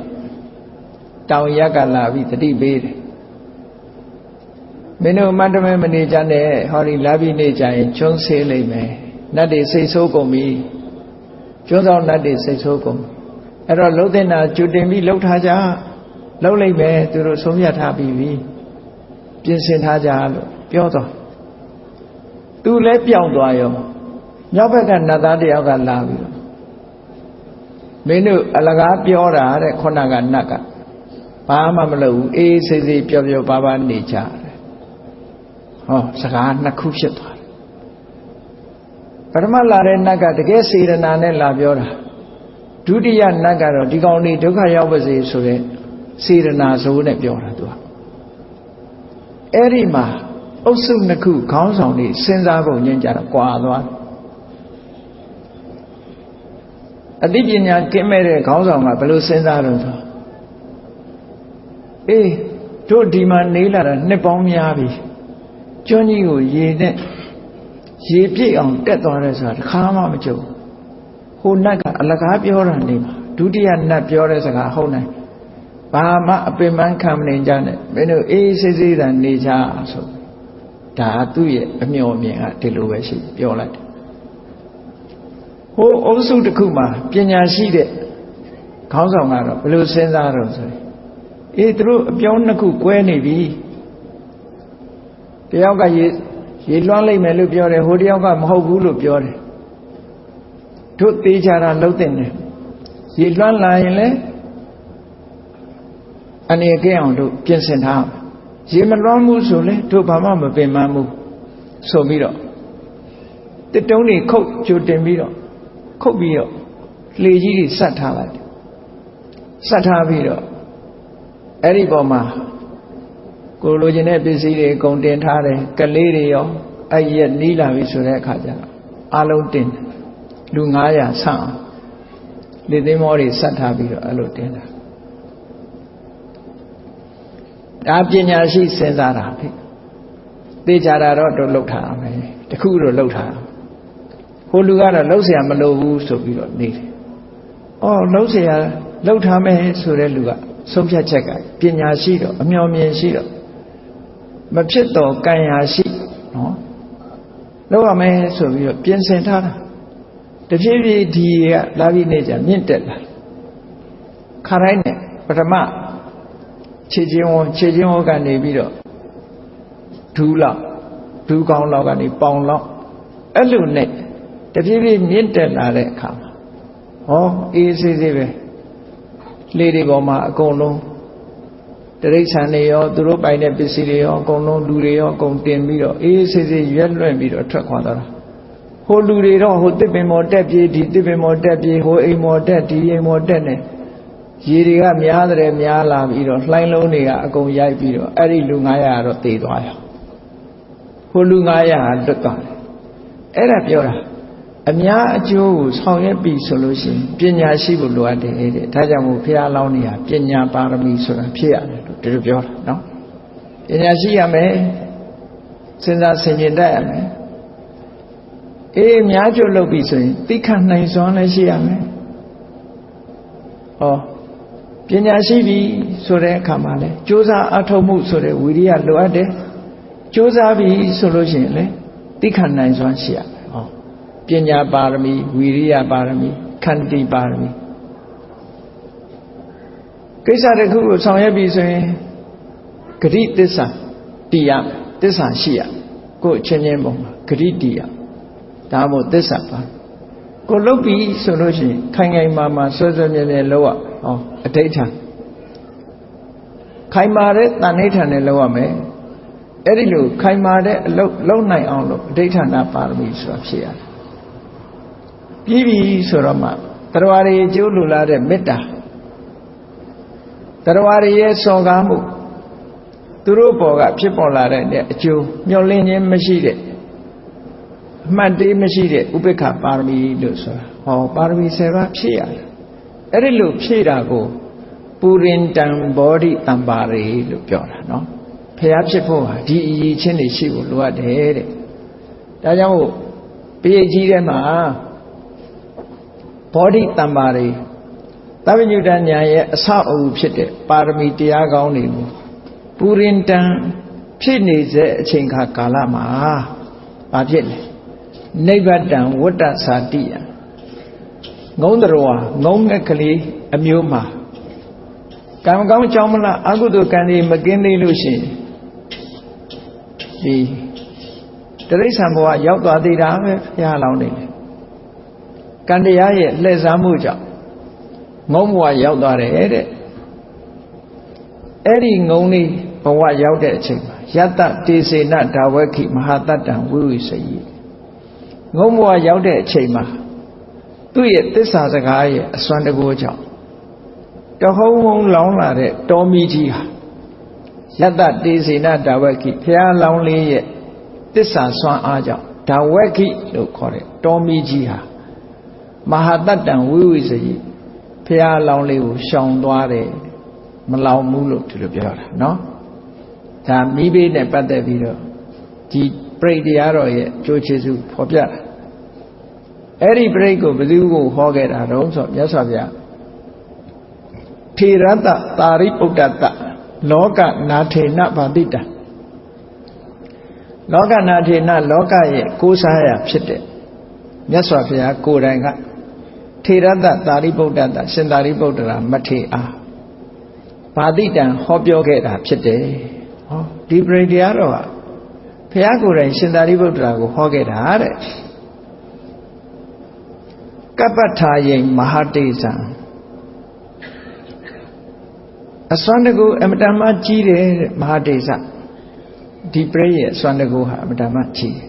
တောင်ရက်ကလာပြီးတတိပေးတယ်မင်းတို့မတ်တမဲမနေကြနဲ့ဟောဒီလာပြီးနေကြရင်ကျွန်းဆေးလိမ့်မယ်နတ်တွေစိတ်ဆိုးကုန်ပြီကျွန်းဆောင်နတ်တွေစိတ်ဆိုးကုန်အဲ့တော့လှုပ်တဲ့နာကျွတင်ပြီးလှုပ်ထားကြလှုပ်လိုက်မယ်သူတို့ဆုံးဖြတ်ထားပြီးပြီပြင်ဆင်ထားကြလို့ပြောတော့သူလည်းပြောင်းသွားရောမြောက်ဘက်ကနတ်သားတယောက်ကလာပြီးမင်းတို့အလကားပြောတာတဲ့ခုနကနတ်ကဘာမှမလုပ်ဘူးအေးဆေးဆေးပျော်ပျော်ပါပါနေကြတယ်စကားနှစ်ခုဖြစ်သွားတယ်ပထမလာတဲ့နတ်ကတကယ်စေတနာနဲ့လာပြောတာဒုတိယနတ်ကတော့ဒီကောင်လေးဒုက္ခရောက်ပါစေဆိုတဲ့စေတနာစိုးနဲ့ပြောတာသူကအဲ့ဒီမှာအုပ်စုနှစ်ခုခေါင်းဆောင်တွေစဉ်းစားဖို့ညင်ကြတော့ကွာသွားအသိပညာကင်းမဲ့တဲ့ခေါင်းဆောင်ကဘယ်လိုစဉ်းစားလို့ဆိုအေးတို့ဒီမှာနေလာတာနှစ်ပေါင်းများပြီကျွန်းကြီးကိုရေနဲ့ရေပြည့်အောင်တက်သွားတယ်ဆိုတာတစ်ခါမှမကြုံဟိုနတ်ကအလကားပြောတာနေမှာဒုတိယနတ်ပြောတဲ့စကားဟုတ်နိုင်ဘာမှအပင်ပန်းခံမနေကြနဲ့မင်းတို့အေးဆေးဆေးသာနေကြဆိုဒါသူ့ရဲ့အမျှော်မြင်ကဒီလိုပဲရှိပြောလိုက်တယ်ဟိုအုပ်စုတစ်ခုမှာပညာရှိတဲ့ခေါင်းဆောင်ကတော့ဘယ်လိုစဉ်းစားတော့ဆိုရင်အေးသူတို့အပြောင်းနှစ်ခုကွဲနေပြီတယောက်ကရေလွှမ်းလိုက်မယ်လို့ပြောတယ်ဟိုတယောက်ကမဟုတ်ဘူးလို့ပြောတယ်တို့သေးချာတာလှုပ်တဲ့တယ်ရေလွှမ်းလာရင်လည်းအနေကဲအောင်တို့ပြင်ဆင်ထားရေမလွှမ်းမှုဆိုလဲတို့ဘာမှမပင်ပန်းဘူးဆိုပြီးတော့တစ်တုံးတွေခုတ်ကြိုတင်ပြီးတော့ခုတ်ပြီးတော့လေကြီးတွေဆက်ထားလိုက်တယ်ဆက်ထားပြီးတော့အဲ့ဒီပေါ်မှာကိုလိုချင်တဲ့ပစ္စည်းတွေအကုန်တင်ထားတယ်ကလေးတွေရောအဲ့ရက်နီးလာပြီဆိုတဲ့အခါကျတော့အလုံးတင်လူ900ဆန့်အောင်လေသိမ်းမောတွေဆက်ထားပြီးတော့အဲ့လိုတင်တာဒါပညာရှိစဉ်းစားတာဖြစ်သိကြတာတော့တို့လှုပ်ထားမယ်တခုတော့လှုပ်ထားဟိုလူကတော့လှုပ်เสียမလိုဘူးဆိုပြီးတော့နေတယ်လှုပ်เสียလှုပ်ထားမယ်ဆိုတဲ့လူကဆုံးဖြတ်ချက်ကပညာရှိတော့အမျှော်မြင်ရှိတော့မဖြစ်တော့ကံရာရှိနော်လောက်ရမယ်ဆိုပြီးတော့ပြင်ဆင်ထားတာတဖြည်းဖြည်းဒီကလာပြီးနေကြမြင့်တက်လာခါတိုင်းနဲ့ပထမခြေချင်းဝကနေပြီးတော့ဒူးကောင်းလောက်ကနေပေါင်လောက်အဲ့လိုနဲ့တဖြည်းဖြည်းမြင့်တက်လာတဲ့အခါမှာအေးဆေးဆေးပဲလေတွေပေါ်မှာအကုန်လုံးတရိษံတွေရောသူတို့ပိုင်တဲ့ပစ္စည်းတွေရောအကုန်လုံးလူတွေရောအကုန်တင်ပြီးတော့အေးဆေးဆေးရွက်လွှင့်ပြီးတော့ထွက်ခွာသွားတာဟိုလူတွေတော့ဟိုတစ်ပင်မော်တက်ပြေးဒီတစ်ပင်မော်တက်ပြေးဟိုအိမ်မော်တက်ဒီအိမ်မော်တက်နေရေတွေကများတယ်များလာပြီးတော့လှိုင်းလုံးတွေကအကုန်ရိုက်ပြီးတော့အဲ့ဒီလူ900ကတော့သေသွားရောဟိုလူ900ဟာလွတ်သွားတယ်အဲ့ဒါပြောတာအများအကျိုးကိုဆောင်ရွက်ပြီဆိုလို့ရှိရင်ပညာရှိဖို့လိုအပ်တယ်တဲ့ဒါကြောင့်မို့ဘုရားလောင်းနေဟာပညာပါရမီဆိုတာဖြစ်ရတယ်လို့ဒီလိုပြောတာနော်ပညာရှိရမယ်စဉ်းစားဆင်ခြင်တတ်ရမယ်အေးအများကျိုးလုပ်ပြီဆိုရင်သိခံနိုင်စွမ်းလည်းရှိရမယ်ပညာရှိပြီဆိုတဲ့အခါမှာလဲကြိုးစားအထောက်မှုဆိုတဲ့ဝိရိယလိုအပ်တယ်ကြိုးစားပြီဆိုလို့ရှိရင်လဲသိခံနိုင်စွမ်းရှိရမယ်ပညာပါရမီဝိရိယပါရမီခန္တီပါရမီကိစ္စတစ်ခုကိုဆောင်ရွက်ပြီဆိုရင် ဂရိသစ္စာတည်ရသစ္စာရှိရကိုယ်ချင်းချင်းပုံမှာဂရိတည်ရဒါမို့သစ္စာပါကိုလုတ်ပြီးဆိုလို့ရှိရင်ခိုင်ခိုင်မာမာဆွဲဆွဲမြဲမြဲလောက်ရဟောအဋ္ဌိဋ္ဌာခိုင်မာတဲ့တဏှိဋ္ဌာနဲ့လောက်ရမယ်အဲ့ဒီလိုခိုင်မာတဲ့အလုပ်လုပ်နိုင်အောင်လို့အဋ္ဌိဋ္ဌာနာပါရမီဆိုတာဖြစ်ရတယ်ပြီးပြီဆိုတော့မှတရားတွေအကျိုးလိုလားတဲ့မေတ္တာတရားတွေရဲ့စော်ကားမှုသူတို့ဘောကဖြစ်ပေါ်လာတဲ့အကျိုးမျှော်လင့်ခြင်းမရှိတဲ့အမှတ်တည်းမရှိတဲ့ဥပေက္ခပါရမီလို့ဆိုတာဟောပါရမီ10ပါးဖြည့်ရတယ်အဲ့ဒီလိုဖြည့်တာကိုပူရင်တံဘောဓိတံပါရေလို့ပြောတာနော်ဖျားဖြစ်ဖို့ဟာဒီအရေးချင်းတွေရှိဖို့လိုအပ်တယ်တဲ့ဒါကြောင့်မို့ပိဋကကြီးထဲမှာဘောဓိတံပါရေသဗ္ဗညုတဉာဏ်ရဲ့အဆောက်အဦဖြစ်တဲ့ပါရမီတရားကောင်းတွေကိုပူရင်တံဖြစ်နေတဲ့အချိန်ခါကာလမှာဘာဖြစ်လဲနိဗ္ဗတံဝတ္တသာတိယငုံတော်ဟာငုံတဲ့ကလေးအမျိုးမှာကံကောင်းကြောင်းမလားအကုသိုလ်ကံတွေမကင်းသေးလို့ရှိရင်ဒီတိရစ္ဆာန်ဘဝရောက်သွားသေးတာပဲဘုရားလောင်းနေတယ်ကံတရားရဲ့လှည့်စားမှုကြောင့်ငုံဘဝရောက်သွားတယ်တဲ့အဲ့ဒီငုံလေးဘဝရောက်တဲ့အချိန်မှာယတ္တတေစေနဒါဝခိမဟာတတ္တံဝိဝိစယိငုံဘဝရောက်တဲ့အချိန်မှာသူ့ရဲ့သစ္စာစကားရဲ့အစွမ်းတကူကြောင့်တဟုံးဟုံးလောင်းလာတဲ့တောမီကြီးဟာယတ္တတေစေနဒါဝခိဘုရားလောင်းလေးရဲ့သစ္စာစွမ်းအားကြောင့်ဒါဝခိလို့ခေါ်တဲ့တောမီကြီးဟာမဟာတတ္တံဝိဝိစယိဘုရားလောင်းလေးကိုရှောင်သွားတယ်မလောင်ဘူးလို့ဒီလိုပြောတာနော်ဒါမိဘနဲ့ပတ်သက်ပြီးတော့ဒီပရိတရားတော်ရဲ့အကျိုးကျေးဇူးဖော်ပြတာအဲ့ဒီပရိကိုဘယ်သူကိုဟောခဲ့တာတော့ဆိုမြတ်စွာဘုရားထေရတ္တသာရိပုတ္တတလောကနာထေနဗာတိတံလောကနာထေနလောကရဲ့ကိုးစားရဖြစ်တဲ့မြတ်စွာဘုရားကိုယ်တိုင်ကထေရတ္တသာရိပုတ္တတရှင်သာရိပုတ္တရာမထေအားဗာတိတံဟောပြောခဲ့တာဖြစ်တယ်ဟောဒီပရိတရားတော်ဟာဘုရားကိုယ်တိုင်ရှင်သာရိပုတ္တရာကိုဟောခဲ့တာတဲ့ကပ္ပထာယိမဟာတေဇံအစွမ်းတကူအမတမကြီးတယ်မဟာတေဇဒီပရိရဲ့အစွမ်းတကူဟာအမတမကြီးတယ်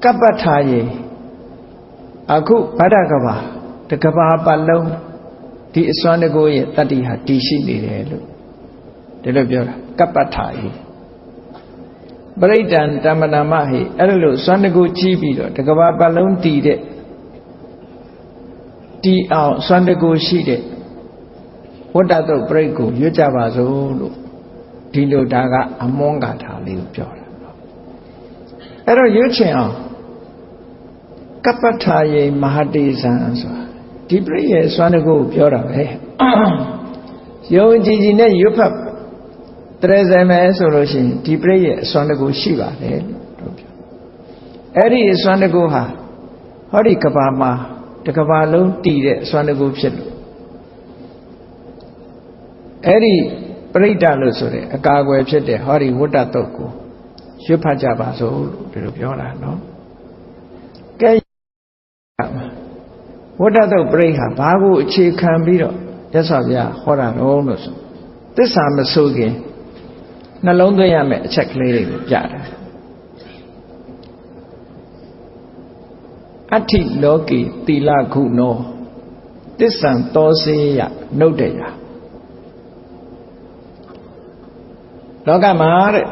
ကပ္ပထာယိအခုဗဒ္ဒကဘာတကဘာပတ်လုံးဒီအစွမ်းတကူရဲ့တတ္တိဟာတည်ရှိနေတယ်လို့ဒီလိုပြောတာကပ္ပထာယိပရိဒံတမ္မနာမဟိအဲ့လိုစွမ်းတကူကြီးပြီးတော့တကဘာပတ်လုံးတည်တဲ့တီအောင်စွမ်းတကူရှိတဲ့ဝတ္တတုပရိတ်ကိုရွတ်ကြပါစို့လို့ဒီလိုဒါကအမွန်းကာထာလေးကိုပြောတာအဲ့တော့ရွတ်ချင်အောင်ကပ္ပထာယိမဟာတေဇံဆိုတာဒီပရိတ်ရဲ့စွမ်းတကူကိုပြောတာပဲယုံကြည်ကြည်နဲ့ရွတ်ဖတ်တရေစမယ်ဆိုလို့ရှိရင်ဒီပရိတ်ရဲ့စွမ်းတကူရှိပါတယ်လို့ပြောအဲ့ဒီစွမ်းတကူဟာဟောဒီကဘာမှာတကဘာလုံးတည်တဲ့စွမ်းတကူဖြစ်လို့အဲ့ဒီပရိဒလို့ဆိုတဲ့အကာအကွယ်ဖြစ်တဲ့ဟောဒီဝတ္တတုတ်ကိုရွတ်ဖတ်ကြပါစို့လို့ဒီလိုပြောတာနော်ကဲဝတ္တတုတ်ပရိဟာဘာကိုအခြေခံပြီးတော့ရသော်ဗျာဟောတာတော့လို့ဆိုသစ္စာမဆိုခင်နှလုံးသွင်းရမယ့်အချက်ကလေးတွေကိုပြတာအဋ္ဌိလောကေသီလခုနောသစ္ဆံသောစေယနှုတ်တေယလောကမှာတဲ့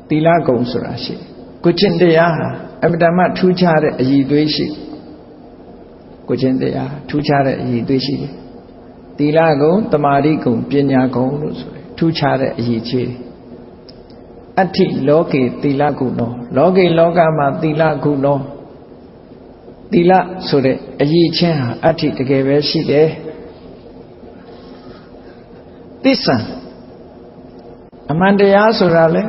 သီလဂုံဆိုတာရှိကိုချင်းတရားဟာအမတမထူးခြားတဲ့အည်သွေးရှိကိုချင်းတရားထူးခြားတဲ့အည်သွေးရှိတယ်သီလဂုံတမာတိဂုံပညာဂုံလို့ဆိုတယ်ထူးခြားတဲ့အည်ချေးအဋ္ဌိလောကေသီလခုနောလောကေလောကမှာသီလခုနောသီလဆိုတဲ့အည်ချင်းဟာအဋ္ဌိတကယ်ပဲရှိတယ်သစ္စာအမှန်တရားဆိုတာလေ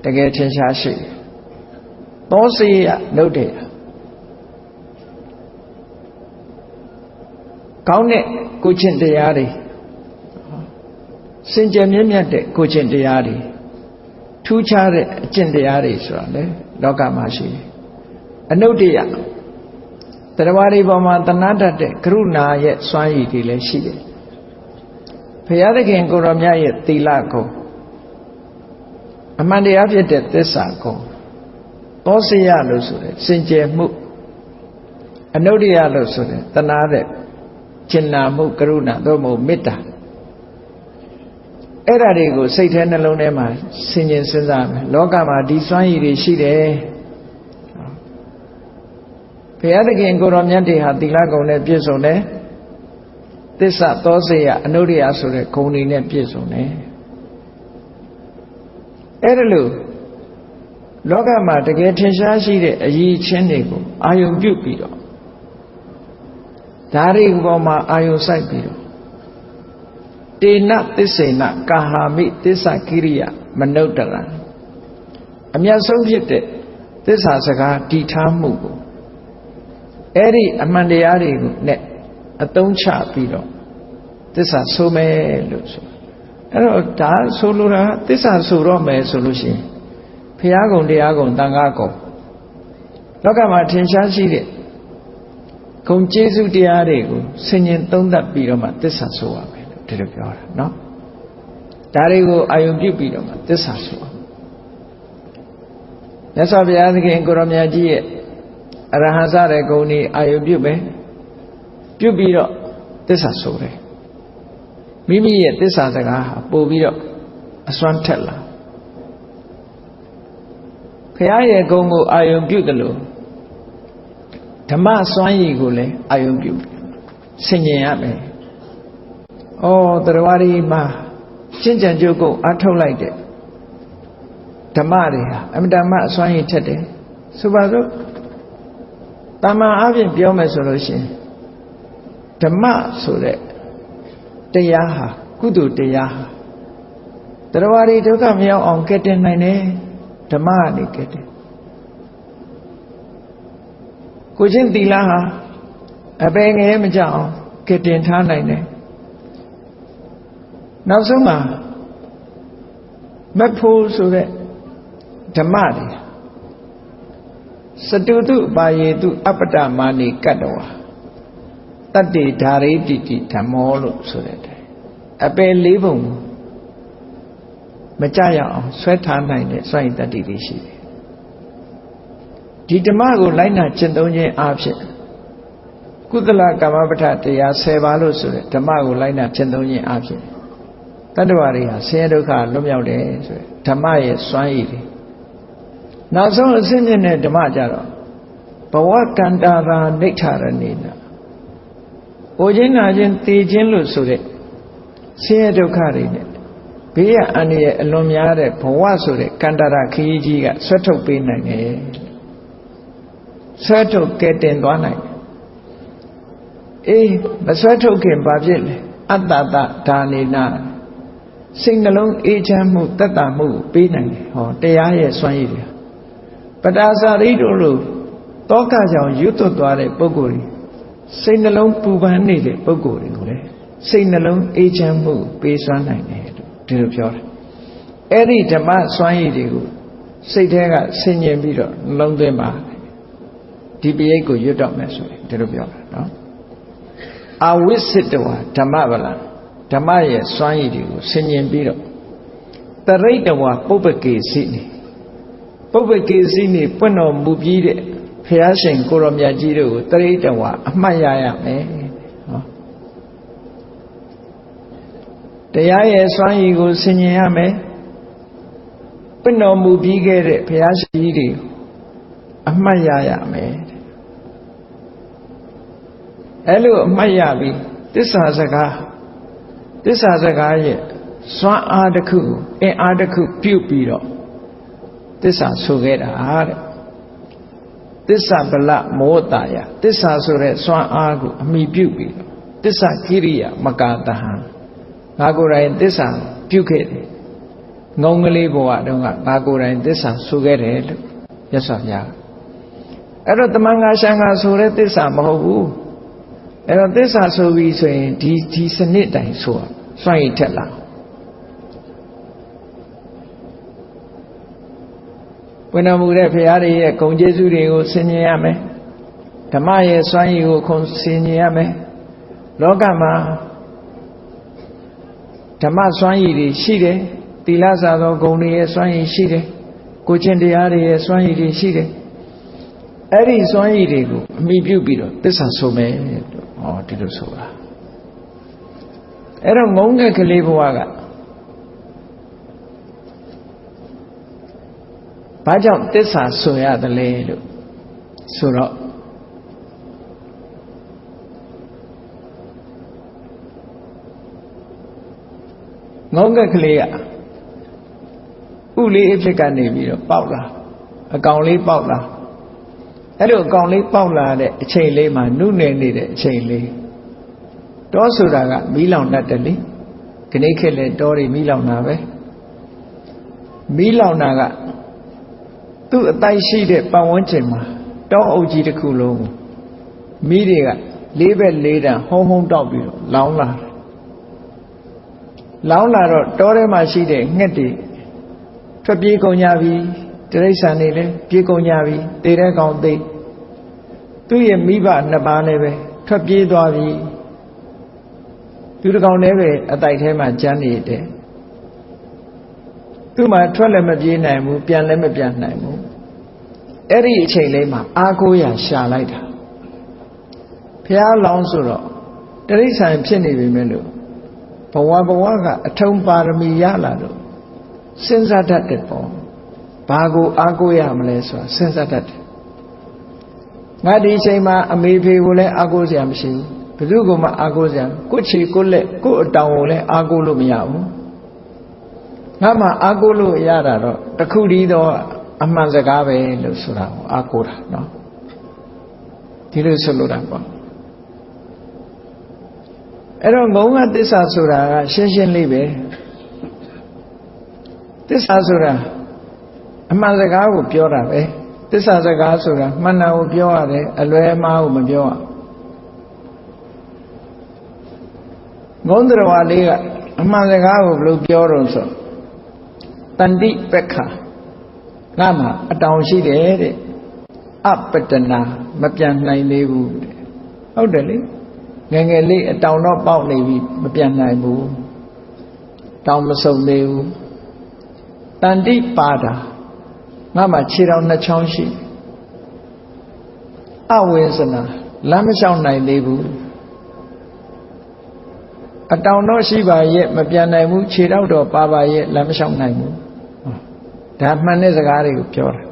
တကယ်ထင်ရှားရှိသောစေယနှုတ်တယ်ကောင်းတဲ့ကိုချင်းတရားတွေ စင်ကြယ်မြင့်မြတ်တဲ့ကိုကျင့်တရားတွေထူးခြားတဲ့အကျင့်တရားတွေဆိုတာလေလောကမှာရှိတယ်အနုတ္တယတရားတွေပေါ်မှာတဏှာတတ်တဲ့ကရုဏာရဲ့စွမ်းရည်တွေလည်းရှိတယ်ဘုရားသခင်ကိုရောမြတ်ရဲ့သီလကုံအမှန်တရားဖြစ်တဲ့သစ္စာကုံသောစိယလို့ဆိုတဲ့စင်ကြယ်မှုအနုတ္တယလို့ဆိုတဲ့တဏှာတဲ့ကျင်နာမှုကရုဏာသို့မဟုတ်မေတ္တာအဲ့ဓာတွေကိုစိတ်ထဲနှလုံးထဲမှာဆင်ခြင်စဉ်းစားမယ်လောကမှာဒီစွမ်းရည်တွေရှိတယ်ဘုရားသခင်ကိုရောမြတ်တွေဟာသီလကုံနဲ့ပြည့်စုံတယ်သစ္စာသောစိယအနုတ္တယဆိုတဲ့ဂုဏ်တွေနဲ့ပြည့်စုံတယ်အဲ့ဒါလို့လောကမှာတကယ်ထင်ရှားရှိတဲ့အရည်အချင်းတွေကိုအာယုံပြုတ်ပြီးတော့ဒါတွေပေါ်မှာအာယုံစိုက်ပြီးတော့တေနသစ္စေနကာဟာမိသစ္စာကိရိယမနုဿရံအမြတ်ဆုံးဖြစ်တဲ့သစ္စာစကားတည်ထားမှုကိုအဲ့ဒီအမှန်တရားတွေကိုနဲ့အသုံးချပြီးတော့သစ္စာဆိုမယ်လို့ဆိုအဲ့တော့ဒါဆိုလိုတာသစ္စာဆိုတော့မယ်ဆိုလို့ရှိရင်ဘုရားကုံတရားကုံသံဃာကုံလောကမှာထင်ရှားရှိတဲ့ဂုဏ်ကျေးဇူးတရားတွေကိုဆင်ញင်သုံးသပ်ပြီးတော့မှသစ္စာဆိုရမယ်လို့ဒီလိုပြောတာနော်ဒါတွေကိုအာယုံပြုပြီးတော့မှသစ္စာဆိုရမယ်မြတ်စွာဘုရားသခင်ကိုရောမြတ်ကြီးရဲ့အရဟံစတဲ့ဂုဏ်တွေအာယုံပြုမယ်ပြုပြီးတော့သစ္စာဆိုတယ်မိမိရဲ့သစ္စာစကားဟာပို့ပြီးတော့အစွမ်းထက်လာဘုရားရဲ့ဂုဏ်ကိုအာယုံပြုတယ်လို့ဓမ္မစွမ်းရည်ကိုလည်းအာယုံပြုဆင်ញင်ရမယ်။ဩတရားတွေမှာရှင်းကြံကြုတ်ကိုအထုတ်လိုက်တဲ့ဓမ္မတွေဟာအမတမအစွမ်းရည်ထက်တယ်ဆိုပါစို့တာမန်အပြင်ပြောမယ်ဆိုလို့ရှိရင်ဓမ္မဆိုတဲ့တရားဟာကုသိုလ်တရားဟာတရားတွေဒုက္ခမရောက်အောင်ကဲတင်နိုင်တယ်ဓမ္မကနေကဲတင်ကိုချင်းသီလဟာအပယ်ငယ်မကြအောင်ကဲတင်ထားနိုင်တယ်နောက်ဆုံးမှာမဖို့ဆိုတဲ့ဓမ္မတွေစတုတုပါယေတုအပ္ပတမာနိကတ္တဝါတတ္တိဓာရိတိတိဓမ္မောလို့ဆိုတဲ့အပယ်လေးပုံမကြရအောင်ဆွဲထားနိုင်တဲ့စွန့်ရင်တတ္တိတွေရှိတယ်ဒီဓမ္မကိုလိုက်နာကျင့်သုံးခြင်းအဖြစ်ကုသလကမ္မပဋ္ဌတရား10ပါးလို့ဆိုတဲ့ဓမ္မကိုလိုက်နာကျင့်သုံးခြင်းအဖြစ်တတ္တဝါတွေဟာဆင်းရဲဒုက္ခလွတ်မြောက်တယ်ဆိုတဲ့ဓမ္မရဲ့စွမ်းရည်တွေနောက်ဆုံးအစဉ်မြင့်တဲ့ဓမ္မကြတော့ဘဝကန္တာရာနိဋ္ဌာရဏိနာ။အိုခြင်းနာခြင်းတည်ခြင်းလို့ဆိုတဲ့ဆင်းရဲဒုက္ခတွေနဲ့ဘေးရအန္တရာယ်အလွန်များတဲ့ဘဝဆိုတဲ့ကန္တာရခရီးကြီးကဆွဲထုတ်ပေးနိုင်တယ်။ဆွဲထုတ်ကဲတင်သွားနိုင်တယ်။အေးမဆွဲထုတ်ခင်ဘာဖြစ်လဲ။အတ္တတဒါနေနာစိတ်နှလုံးအေးချမ်းမှုသက်သာမှုပေးနိုင်တယ်။ဟောတရားရဲ့စွမ်းရည်တွေပတာစာရိတို့လိုတောကကြောင့်ရွတ်သွတ်သွားတဲ့ပုဂ္ဂိုလ်တွေစိတ်နှလုံးပူပန်နေတဲ့ပုဂ္ဂိုလ်တွေကိုလည်းစိတ်နှလုံးအေးချမ်းမှုပေးစွမ်းနိုင်တယ်လို့ဒီလိုပြောတယ်အဲ့ဒီဓမ္မစွမ်းရည်တွေကိုစိတ်ထဲကဆင်ញင်ပြီးတော့နှလုံးသွင်းပါဒီပရိတ်ကိုရွတ်တော့မယ်ဆိုရင်ဒီလိုပြောတာနော်အဝိစိတဝါဓမ္မဗလံဓမ္မရဲ့စွမ်းရည်တွေကိုဆင်ញင်ပြီးတော့တရိတဝါပုပ္ပကေစီနေပုပ္ပကေစီနေပွင့်တော်မူပြီးတဲ့ဘုရားရှင်ကိုရောမြတ်ကြီးတို့ကိုတရိတဝါအမှတ်ရရမယ်ဟောတရားရဲ့စွမ်းရည်ကိုဆင်ញင်ရမယ်ပွင့်တော်မူပြီးခဲ့တဲ့ဘုရားရှင်ကြီးတွေအမှတ်ရရမယ်အဲ့လိုအမှတ်ရပြီးသစ္စာစကားရဲ့စွမ်းအားတစ်ခုအင်အားတစ်ခုပြုတ်ပြီးတော့သစ္စာဆိုခဲ့တာတဲ့သစ္စာဗလမောတာယသစ္စာဆိုတဲ့စွမ်းအားကိုအမိပြုပြီးတော့သစ္စာကိရိယာမကာတဟံငါကိုယ်တိုင်သစ္စာပြုခဲ့တယ်ငုံကလေးဘဝတုန်းကငါကိုယ်တိုင်သစ္စာဆိုခဲ့တယ်လို့မြတ်စွာဘုရားအဲ့တော့တမန်ငါရှံငါဆိုတဲ့သစ္စာမဟုတ်ဘူးအဲ့တော့သစ္စာဆိုပြီးဆိုရင်ဒီစနစ်တိုင်ဆိုစွန့်ရည်ထက်လာ ဝိနမှုတဲ့ဖရာတွေရဲ့ဂုဏ်ကျေးဇူးတွေကိုဆင်ញင်ရမယ်ဓမ္မရဲ့စွမ်းရည်ကိုခုံဆင်ញင်ရမယ်လောကမှာဓမ္မစွမ်းရည်တွေရှိတယ်သီလစာသောဂုဏ်တွေရဲ့စွမ်းရည်ရှိတယ်ကိုချင်းတရားတွေရဲ့စွမ်းရည်တွေရှိတယ်အဲ့ဒီစွမ်းရည်တွေကိုအမိပြုပြီးတော့သစ္စာဆိုမယ်ဟောဒီလိုဆိုတာအဲ့တော့ငုံငယ်ကလေးဘဝကဘာကြောင့်သစ္စာဆိုရတယ်လဲလို့ဆိုတော့ငုံငယ်ကလေးကဥလေးအဖြစ်ကနေပြီးတော့ပေါက်လာအကောင်လေးပေါက်လာအဲ့လိုအကောင်လေးပေါက်လာတဲ့အချိန်လေးမှာနုနယ်နေတဲ့အချိန်လေးတောဆိုတာကမီးလောင်တတ်တယ်လေခဏခေတ်လေတောတွေမီးလောင်တာပဲမီးလောင်တာကသူ့အတိုက်ရှိတဲ့ပတ်ဝန်းကျင်မှာတောအုပ်ကြီးတစ်ခုလုံးကိုမီးတွေကလေးဘက်လေးတန်းဟုံးဟုံးတောက်ပြီးတော့လောင်လာတယ်လောင်လာတော့တောထဲမှာရှိတဲ့ငှက်တွေထွက်ပြေးကုန်ကြပြီတိရစ္ဆာန်တွေလည်းပြေးကုန်ကြပြီတေတဲ့ကောင်သိသူ့ရဲ့မိဘနှစ်ပါးလည်းပဲထွက်ပြေးသွားပြီသူတစ်ကောင်လည်းပဲအတိုက်ထဲမှာကျန်နေတယ်သူ့မှာထွက်လည်းမပြေးနိုင်ဘူးပြန်လည်းမပြန်နိုင်ဘူးအဲ့ဒီအချိန်လေးမှာအာကိုရရှာလိုက်တာဖះလောင်းဆိုတော့တိရစ္ဆာန်ဖြစ်နေပြီမဲ့လို့ဘဝကအထုံးပါရမီရလာတော့စဉ်းစားတတ်တယ်ပေါ့ဘာကိုအားကိုးရမလဲဆိုတာစဉ်းစားတတ်တယ်ငါဒီအချိန်မှာအမေဖေကိုလည်းအားကိုးစရာမရှိဘူးဘယ်သူကမှအားကိုးစရာကိုယ့်ခြေကိုယ့်လက်ကိုယ့်အတောင်ကိုလည်းအားကိုးလို့မရဘူးငါမှအားကိုးလို့ရတာတော့တခုတည်းတော့အမှန်စကားပဲလို့ဆိုတာကိုအားကိုးတာနော်ဒီလိုဆိုလို့တာပေါ့အဲ့တော့ငုံကသစ္စာဆိုတာကရှင်းရှင်းလေးပဲသစ္စာဆိုတာအမှန်စကားကိုပြောတာပဲသစ္စာစကားဆိုတာမှန်တာကိုပြောရတယ်အလွဲအမှားကိုမပြောရငုံတော်ဝါလေးကအမှန်စကားကိုဘယ်လိုပြောတော့ဆိုတန္တိပက္ခငါမှာအတောင်ရှိတယ်တဲ့အပတနာမပြန်နိုင်သေးဘူးတဲ့ဟုတ်တယ်လေငယ်ငယ်လေးအတောင်တော့ပေါက်နေပြီမပြန်နိုင်ဘူးတောင်မစုံသေးဘူးတန္တိပါဒာငါမှာခြေတော်နှစ်ချောင်းရှိအဝိဇ္ဇနာလမ်းမလျှောက်နိုင်သေးဘူးအတောင်တော့ရှိပါရဲ့မပြန်နိုင်ဘူးခြေတော်တော့ပါပါရဲ့လမ်းမလျှောက်နိုင်ဘူးဒါမှန်တဲ့စကားတွေကိုပြောတာ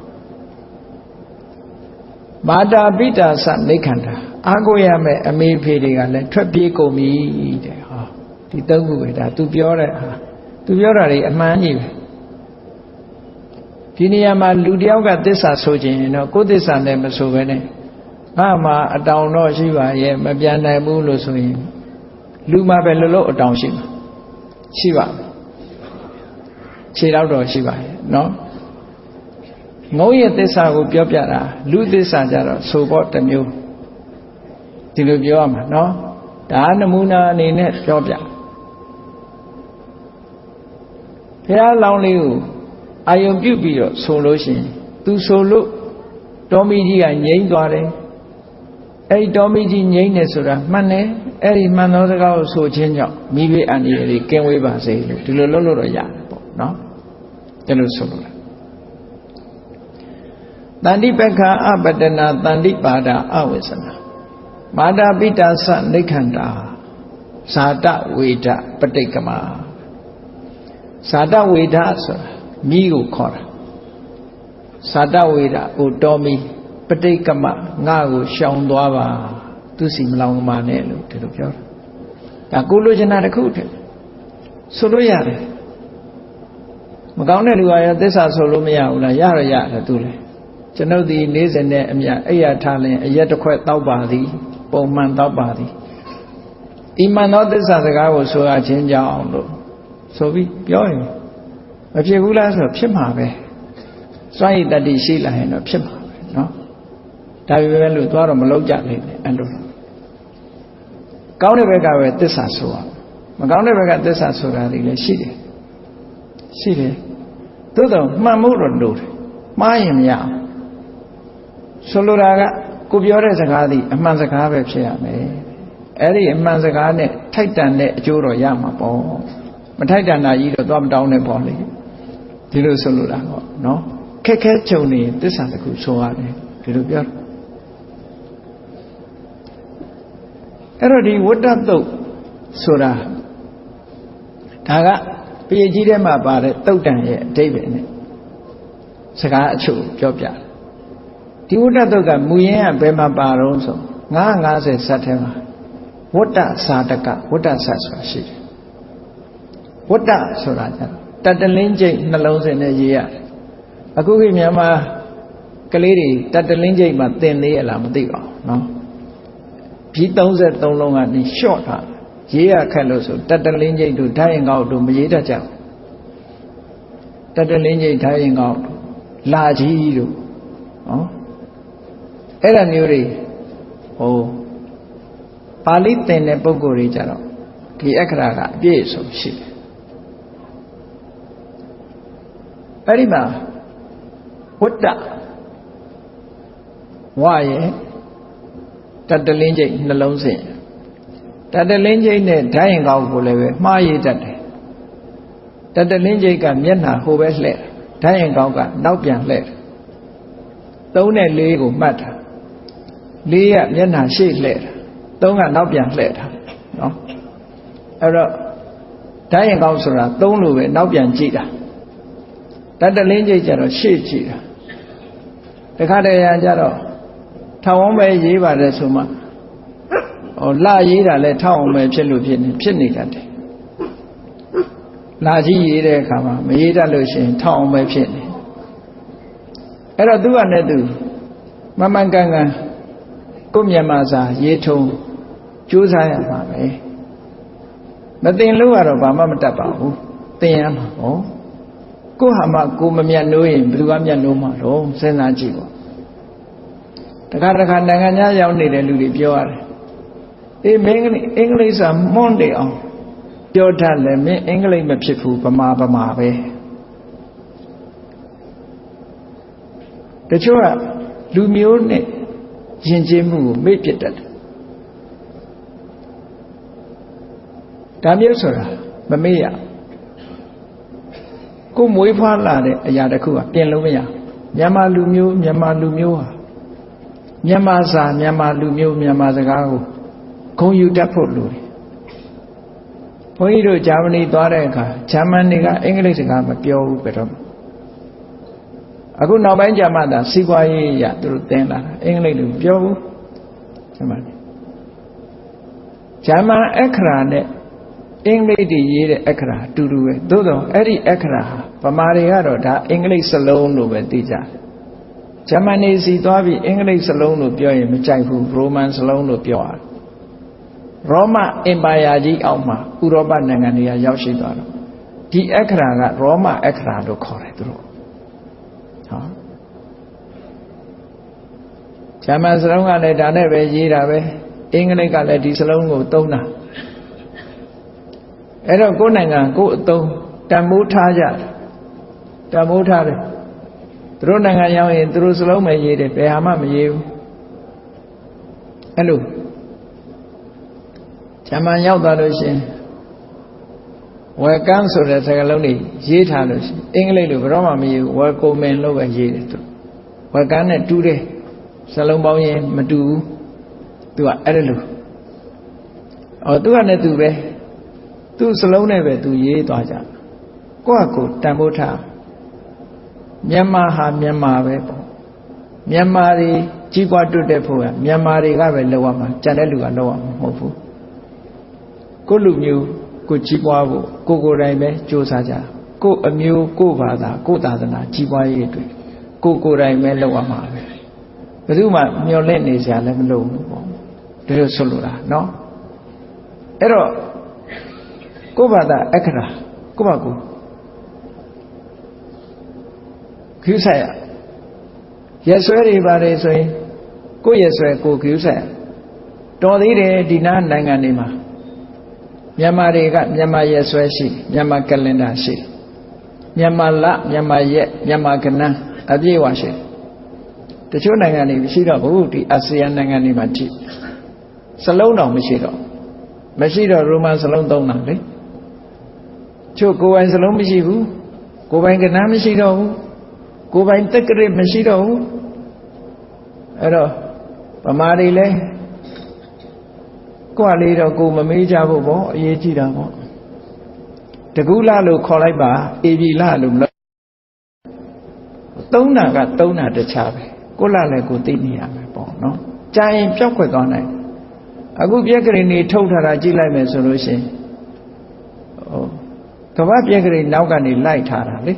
မာတာပိတာသနိခန္ဓာအာကိုရမယ်အမေဖေတွေကလည်းထွက်ပြေးကုန်ပြီတဲ့ဟောဒီသုံးခုပဲဒါသူပြောတဲ့ဟာသူပြောတာတွေအမှန်ကြီးပဲဒီနေရာမှာလူတယောက်ကသစ္စာဆိုခြင်းရင်တော့ကိုယ်သစ္စာနဲ့မဆိုဘဲနဲ့ငါမှာအတောင်တော့ရှိပါရဲ့မပြန်နိုင်ဘူးလို့ဆိုရင်လူမှာပဲလှလို့အတောင်ရှိမှာရှိပါခြေတော့ရှိပါရဲ့နော်ငုံရဲ့သစ္စာကိုပြောပြတာလူသစ္စာကြတော့ဆိုဖို့တစ်မျိုးဒီလိုပြောရမှာနော်ဒါနမူနာအနေနဲ့ပြောပြဘုရားလောင်းလေးကိုအာယုံပြုတ်ပြီးတော့ဆိုလို့ရှိရင်သူဆိုလို့တော်မီကြီးကငြိမ့်သွားတယ်အဲ့ဒီတော်မီကြီးငြိမ့်နေဆိုတာမှန်တယ်အဲ့ဒီမှန်သောစကားကိုဆိုခြင်းကြောင့်မိဘအန္တရာယ်တွေကင်းဝေးပါစေလို့ဒီလိုလုပ်လို့တော့ရတယ်ပေါ့နော်ဒီလိုဆိုလို့တန္တိပက္ခအပတနာတန္တိပါဒအဝိဇ္ဇနာမာတာပိတာသနိခန္ဓာဇာတဝေဒပဋိက္ခမဇာတဝေဒဆိုတာမိကိုခေါ်တာဇာတဝေဒကိုတော်မီပဋိက္ခမငါကိုရှောင်သွားပါသူစီမလောင်မာနဲ့လို့ဒီလိုပြောတာဒါကိုလိုချင်တာတစ်ခုတည်းဆိုလို့ရတယ်မကောင်းတဲ့လူကရောသစ္စာဆိုလို့မရဘူးလားရတော့ရတယ်သူလည်းကျွန်ုပ်ဒီနေ့စဉ်နဲ့အမြအိယာထားလင်အရက်တစ်ခွက်တောက်ပါသည်ပုံမှန်တောက်ပါသည်ဒီမှန်သောသစ္စာစကားကိုဆိုရခြင်းကြောင့်လို့ဆိုပြီးပြောရင်မဖြစ်ဘူးလားဆိုတော့ဖြစ်မှာပဲစွန့်ရည်တတ္တိရှိလာရင်တော့ဖြစ်မှာပဲเนาะဒါပေမဲ့လို့သွားတော့မလုံးကြလိမ့်မယ်အဲ့လိုကောင်းတဲ့ဘက်ကပဲသစ္စာဆိုရမကောင်းတဲ့ဘက်ကသစ္စာဆိုတာတွေလည်းရှိတယ်သို့တော့မှန်မှုတော့လို့တယ် မှားရင်မရဆိုလိုတာကကိုပြောတဲ့စကားသည်အမှန်စကားပဲဖြစ်ရမယ်အဲ့ဒီအမှန်စကားနဲ့ထိုက်တန်တဲ့အကျိုးတော်ရမှာပေါ့မထိုက်တန်တာကြီးတော့သွားမတောင်းနဲ့ပေါ့လေဒီလိုဆိုလိုတာပေါ့နော်ခက်ခဲကြုံနေသစ္စာတစ်ခုဆိုရတယ်ဒီလိုပြောအဲ့တော့ဒီဝတ္တသုတ်ဆိုတာဒါကပေကြီးထဲမှာပါတဲ့တုတ်တန်ရဲ့အဓိပ္ပာယ်နဲ့စကားအချို့ပြောပြတယ်ဒီဝတ္တသုတ်ကမူရင်းကဘယ်မှာပါတော့ဆို950ဇတ်ထဲမှာဝတ္တစာတကဝတ္တဆတ်ဆိုတာရှိတယ်ဝတ္တဆိုတာကျတတလင်းကျိတ်နှလုံးစင်နဲ့ရေးရတယ်အခုခေတ်မြန်မာကလေးတွေတတလင်းကျိတ်မှာသင်သေးရလားမသိပါဘူးနော်ပြီး33လုံးကနေရှော့ထားရေးရခက်လို့ဆိုတတလင်းကျိတ်တို့ဓာတ်ရင်ကောက်တို့မရေးတတ်ကြဘူးတတလင်းကျိတ်ဓာတ်ရင်ကောက်လာကြီးတို့နော်အဲ့ဒါမျိုးတွေဟိုပါဠိသင်တဲ့ပုဂ္ဂိုလ်တွေကြတော့ဒီအခရာကအပြည့်အစုံရှိတယ်အဲ့ဒီမှာဝတ္တဝရဲ့တတလင်းကျိတ်နှလုံးစင်တတလင်းကျိတ်နဲ့ဓာတ်ရင်ကောက်ကိုလည်းပဲမှားရတတ်တယ်တတလင်းကျိတ်ကမျက်နှာဟိုပဲလှဲ့ဓာတ်ရင်ကောက်ကနောက်ပြန်လှဲ့3နဲ့4ကိုမှတ်တာ4ကမျက်နှာရှေ့လှဲ့တာ3ကနောက်ပြန်လှဲ့တာနော်အဲ့တော့ဓာတ်ရင်ကောက်ဆိုတာ3လို့ပဲနောက်ပြန်ကြည့်တာတတလင်းကျိတ်ကျတော့ရှေ့ကြည့်တာတခါတည်းရကြတော့ထောင်အောင်ပဲရေးပါတယ်ဆိုမှဟောလာရေးတာလဲထောက်အောင်ပဲဖြစ်လို့ဖြစ်နေတတ်တယ်လာကြီးရေးတဲ့အခါမှာမရေးတတ်လို့ရှိရင်ထောက်အောင်ပဲဖြစ်နေအဲ့တော့သူကလည်းသူမမှန်ကန်ကန်ကိုမြန်မာစာရေးထုံးကြိုးစားရမှာပဲမသိလို့ကတော့ဘာမှမတတ်ပါဘူးသင်ရမှာပေါ့ကိုဟာမှကိုမမြတ်နိုးရင်ဘယ်သူကမြတ်နိုးမှာတော့စဉ်းစားကြည့်ပေါ့တခါနိုင်ငံခြားရောက်နေတဲ့လူတွေပြောရတယ်အေးမင်းအင်္ဂလိပ်စာမွန်းတယ်အောင်ပြောတတ်တယ်မင်းအင်္ဂလိပ်မဖြစ်ဘူးဗမာပဲတချို့ကလူမျိုးနဲ့ယဉ်ကျေးမှုကိုမေ့ပြစ်တတ်တယ်ဒါမျိုးဆိုတာမမေ့ရကိုမွေးဖွားလာတဲ့အရာတစ်ခုကပြင်လို့မရမြန်မာလူမျိုးဟာမြန်မာစာမြန်မာလူမျိုးမြန်မာစကားကိုဂုဏ်ယူတတ်ဖို့လိုတယ်ဘုန်းကြီးတို့ဂျာမနီသွားတဲ့အခါဂျာမန်တွေကအင်္ဂလိပ်စကားမပြောဘူးဘယ်တော့အခုနောက်ပိုင်းဂျာမန်သာစီးပွားရေးရသူတို့သင်လာတာအင်္ဂလိပ်လိုပြောဘူးဂျာမန်အခရာနဲ့အင်္ဂလိပ်တွေရေးတဲ့အခရာအတူတူပဲသို့တော့အဲ့ဒီအခရာဟာဗမာတွေကတော့ဒါအင်္ဂလိပ်စလုံးလို့ပဲသိကြတယ်ဂျာမန်နေစီသွားပြီးအင်္ဂလိပ်စလုံးလို့ပြောရင်မကြိုက်ဘူးရိုမန်စလုံးလို့ပြောရတယ်ရောမအင်ပါယာကြီးအောက်မှာဥရောပနိုင်ငံတွေကရောက်ရှိသွားတော့ဒီအခရာကရောမအခရာလို့ခေါ်တယ်သူတို့ဟောဂျာမန်စလုံးကလည်းဒါနဲ့ပဲရေးတာပဲအင်္ဂလိပ်ကလည်းဒီစလုံးကိုသုံးတာအဲ့တော့ကိုယ်နိုင်ငံကိုယ်အသုံးတန်ဖိုးထားကြတန်ဖိုးထားတယ်သူတို့နိုင်ငံရောက်ရင်သူတို့စလုံးပဲရေးတယ်ဘယ်ဟာမှမရေးဘူးအဲ့လိုဂျာမန်ရောက်သွားလို့ရှင်welcome ဆိုတဲ့စကားလုံးတွေရေးထားလို့ရှင်အင်္ဂလိပ်လိုဘယ်တော့မှမရေးဘူး welcome လို့ပဲရေးတယ်သူ welcome နဲ့တူတယ်စလုံးပေါင်းရင်မတူဘူးသူကအဲ့လိုသူကလည်းသူပဲသူစလုံးနဲ့ပဲသူရေးသွားကြကိုယ့်အကိုတန်ဖိုးထားမြန်မာဟာမြန်မာပဲပေါ့မြန်မာတွေကြီးပွားတွတ်တဲ့ဖို့ကမြန်မာတွေကပဲလောက်ရမှာကြံတဲ့လူကလောက်ရမှာမဟုတ်ဘူးကိုလူမျိုးကိုကြီးပွားဖို့ကိုယ်တိုင်ပဲကြိုးစားကြကိုအမျိုးကိုဘာသာကိုသာသနာကြီးပွားရေးအတွက်ကိုယ်တိုင်ပဲလောက်ရမှာပဲဘယ်သူမှမျောလင့်နေကြလည်းမလုပ်ဘူးပေါ့ဒါလို့ဆိုလိုတာနော်အဲ့တော့ကိုဘာသာအခရာကိုဘာကိုခူးဆိုင်ရက်ဆွဲတွေပါတယ်ဆိုရင်ကိုရက်ဆွဲကိုခူးဆိုင်တော်သေးတယ်ဒီနားနိုင်ငံတွေမှာမြန်မာတွေကမြန်မာရက်ဆွဲရှိမြန်မာကလင်ဒါရှိမြန်မာလမြန်မာရက်မြန်မာကဏ္ဍ အပြည့်ဝရှိတချို့နိုင်ငံတွေမရှိတော့ဘူးဒီအာဆီယံနိုင်ငံတွေမှာကြည့်စလုံးတော်မရှိတော့ရိုမန်စလုံးသုံးတာလေချို့ကိုယ်ပိုင်စလုံးမရှိဘူးကိုယ်ပိုင်ကဏ္ဍမရှိတော့ဘူးကိုယ်ပိုင်တက္ကရာမရှိတော့ဘူးအဲ့တော့ဗမာတွေလည်းကိုယ်လေးတော့ကိုယ်မမေးကြဖို့ပေါ့အရေးကြီးတာပေါ့တကူလလို့ခေါ်လိုက်ပါအေပြီလလို့မလို့သုံးတာကသုံးတာတခြားပဲကိုလလည်းကိုသိနေရမယ်ပေါ့နော်ကြာရင်ပြောက်ခွက်သွားနိုင်အခုပြက်ကလေးနေထုတ်ထားတာကြည့်လိုက်မယ်ဆိုလို့ရှိရင်ကမ္ဘာပြက်ကလေးနောက်ကနေလိုက်ထားတာလေ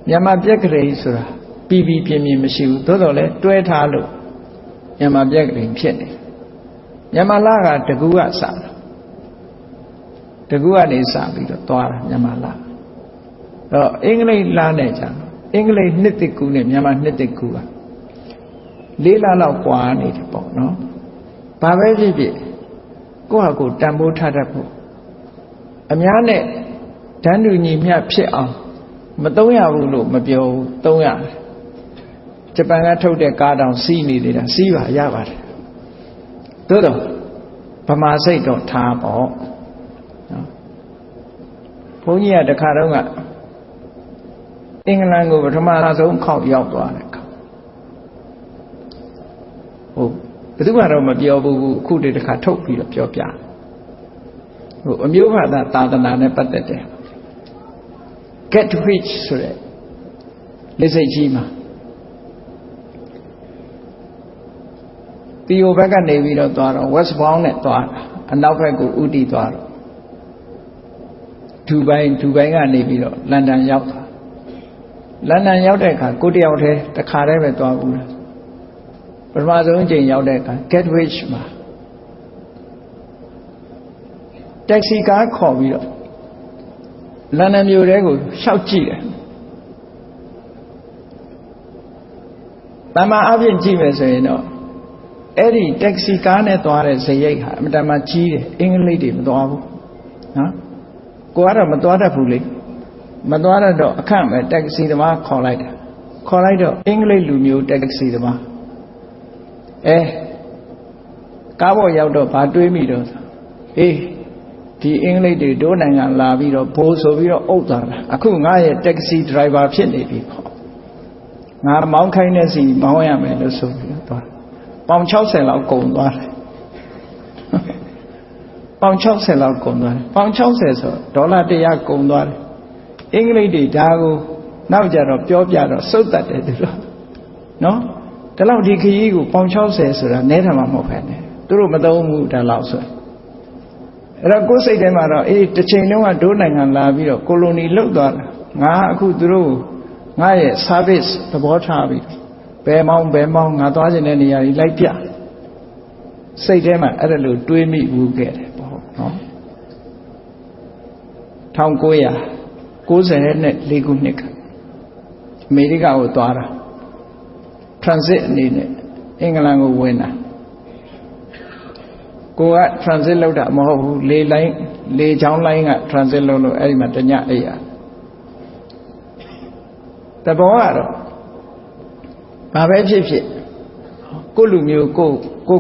မြန်မာပြက်ကလေးဆိုတာပြီးပြင်းမရှိဘူးသို့တော်လည်းတွဲထားလို့မြန်မာပြက်ကလေးဖြစ်နေမြန်မာလကတကူကစတာတကူကနေစပြီးတော့သွားတာမြန်မာလအဲ့တော့အင်္ဂလိပ်လနဲ့ကြာအင်္ဂလိပ်နှစ်တကူနဲ့မြန်မာနှစ်တကူက4လလောက်ကွာနေတယ်ပေါ့နော်ဘာပဲဖြစ်ဖြစ်ကိုယ့်ဟာကိုယ်တန်ဖိုးထားတတ်ဖို့အများနဲ့ဓာတ်တူညီမျှဖြစ်အောင်မသုံးရဘူးလို့မပြောဘူးသုံးရတယ်ဂျပန်ကထုတ်တဲ့ကားတောင်စီးနေသေးတာစီးပါရပါတယ်သို့တော့ဗမာစိတ်တော့ထားပေါ့နော်ဘုန်းကြီးကတခါတော့ကအင်္ဂလန်ကိုပထမဆုံးခေါက်ရောက်သွားတယ်ဟုတ်ဘယ်သူမှတော့မပြောဘူးအခုတည်းတခါထုတ်ပြီးတော့ပြောပြဟိုအမျိုးဘာသာသာသနာနဲ့ပတ်သက်တယ် get rich ဆိုတဲ့လက်စိတ်ကြီးမှာတီယိုဘက်ကနေပြီးတော့သွားတော့ West Bound နဲ့သွားတာအနောက်ဘက်ကိုဥတီသွားတော့ဒူဘိုင်းကနေပြီးတော့လန်ဒန်ရောက်တာလန်ဒန်ရောက်တဲ့အခါကိုတယောက်တည်းတခါတည်းပဲသွားဘူးလားပထမဆုံးအချိန်ရောက်တဲ့အခါ Gatwick မှာတက္ကစီကားခေါ်ပြီးတော့လန်ဒန်မြို့ထဲကိုရှောက်ကြည့်တယ်တမန်အပြင်ကြည့်မယ်ဆိုရင်တော့အဲ့ဒီတက္ကစီကားနဲ့သွားတဲ့ဇရိတ်ဟာအမှန်တမ်းကြီးတယ်အင်္ဂလိပ်တွေမသွားဘူးနော်ကိုကတော့မသွားတတ်ဘူးလေမသွားတော့အခန့်ပဲတက္ကစီသမားခေါ်လိုက်တော့အင်္ဂလိပ်လူမျိုးတက္ကစီသမားကားပေါ်ရောက်တော့ဘာတွေးမိတော့အေးဒီအင်္ဂလိပ်တွေတို့နိုင်ငံလာပြီးတော့ဘိုးဆိုပြီးတော့အုပ်သွားတာအခုငါရဲ့တက္ကစီဒရိုင်ဘာဖြစ်နေပြီပေါ့ငါမောင်းခိုင်းတဲ့စီမောင်းရမယ်လို့ဆိုပြီးတော့သွားပေါင်60လောက်ကုန်သွားတယ်ပေါင်60လောက်ကုန်သွားတယ်ပေါင်60ဆိုဒေါ်လာ100ကုန်သွားတယ်အင်္ဂလိပ်တွေဒါကိုနောက်ကြတော့ပြောပြတော့စုတ်တတ်တယ်သူတို့နော်ဒါလောက်ဒီခကြီးကိုပေါင်60ဆိုတာနဲထမှာမဟုတ်ပဲနဲ့သူတို့မသုံးဘူးဒါလောက်ဆိုအဲ့တော့ကိုယ်စိတ်ထဲမှာတော့တစ်ချိန်လုံးကဒိုးနိုင်ငံလာပြီးတော့ကိုလိုနီလုတ်သွားတာငါအခုသူတို့ငါရဲ့ service သဘောထားပြီးဘယ်မောင်းငါသွားခြင်းတဲ့နေရာကြီးလိုက်ပြစိတ်ထဲမှာအဲ့ဒါလိုတွေးမိဘူးခဲ့တယ်ပေါ့နော်1994ခုနှစ်ကအမေရိကကိုသွားတာ transit အနေနဲ့အင်္ဂလန်ကိုဝင်တာကိုက transit လုပ်တာမဟုတ်ဘူးလေချောင်းလိုင်းက transit လုပ်လို့အဲ့ဒီမှာတညအိပ်ရတဘောကတော့ဘာပဲဖြစ်ကိုလူမျိုးကို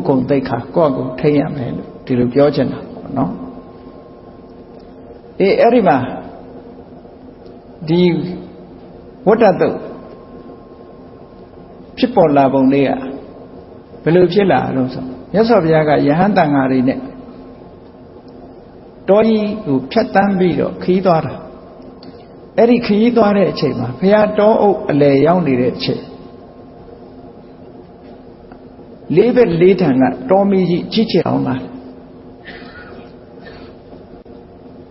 ကုံသိက္ခာကိုယ့်ကိုထိန်းရမယ်လို့ဒီလိုပြောချင်တာပေါ့နော်အဲ့ဒီမှာဒီဝတ္တတုတ်ဖြစ်ပေါ်လာပုံလေးကဘယ်လိုဖြစ်လာလို့ဆိုမြတ်စွာဘုရားကယဟန်တန်ဃာတွေနဲ့တောကြီးကိုဖြတ်တန်းပြီးတော့ခီးသွားတာအဲ့ဒီခီးသွားတဲ့အချိန်မှာဘုရားတောအုပ်အလယ်ရောက်နေတဲ့အချိန်လေးဘက်လေးထံကတောမီးကြီးကြီးကျယ်အောင်လာ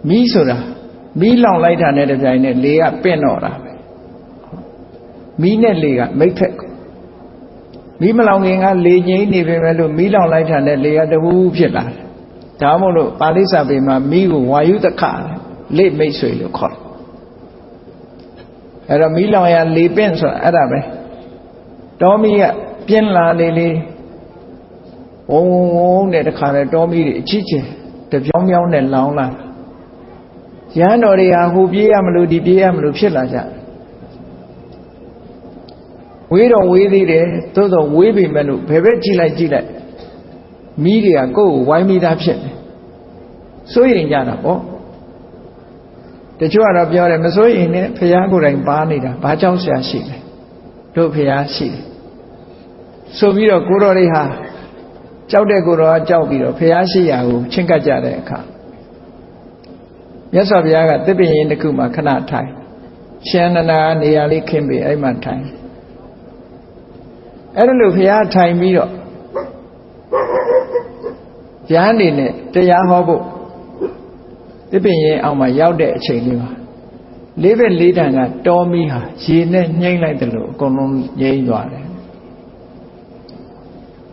မီးဆိုတာမီးလောင်လိုက်တာနဲ့တပြိုင်နက်လေကပင့်တော့တာပဲမီးနဲ့လေကမိတ်ဖက်မီးမလောင်ခင်ကလေငိမ့်နေပေမဲ့လို့မီးလောင်လိုက်တာနဲ့လေကတဝူးဖြစ်လာတယ်ဒါမှမဟုတ်လို့ပါဠိစာပေမှာမီးကိုဝါယုတခလေမိတ်ဆွေလို့ခေါ်တယ်အဲ့တော့မီးလောင်ရလေပင့်ဆိုတာအဲ့ဒါပဲတောမီးကပြင်းလာလေဝုန်းတဲ့တခါလဲတောမီးတွေအချစ်ချင်တပြောင်းပြောင်းနဲ့လောင်လာရဟန်းတော်တွေဟာဟိုပြေးရမလို့ဒီပြေးရမလို့ဖြစ်လာကြ ဝေးတော့ဝေးသေးတယ်သို့တော့ဝေးပေမဲ့လို့ဘယ်ဘက်ကြည့်လိုက်မီးတွေကကိုယ့်ကိုဝိုင်းမိသားဖြစ်တယ်စိုးရင်ကြတာပေါ့တချို့ကတော့ပြောတယ်မစိုးရင်နဲ့ဖယားကိုယ်တိုင်ပါနေတာဘာကြောင့်ဆရာရှိလဲတို့ဖယားရှိတယ်ဆိုပြီးတော့ကိုတော်တွေဟာကြောက်တဲ့ကိုတော်ကကြောက်ပြီးတော့ဖယားရှိရာကိုချင့်ကပ်ကြတဲ့အခါမြတ်စွာဘုရားကသစ်ပင်ရင်တစ်ခုမှာခဏထိုင်ရှင်နနာနေရာလေးခင်းပြီးအဲ့မှာထိုင်အဲ့ဒါလို့ဘုရားထိုင်ပြီးတော့ဉာဏ်နေနဲ့တရားဟောဖို့သစ်ပင်ရင်အောင်မှာရောက်တဲ့အချိန်လေးမှာလေးဘက်လေးတန်ကတောမီးဟာရေနဲ့ညှိမ့်လိုက်တယ်လို့အကုန်လုံးငြိမ်းသွားတယ်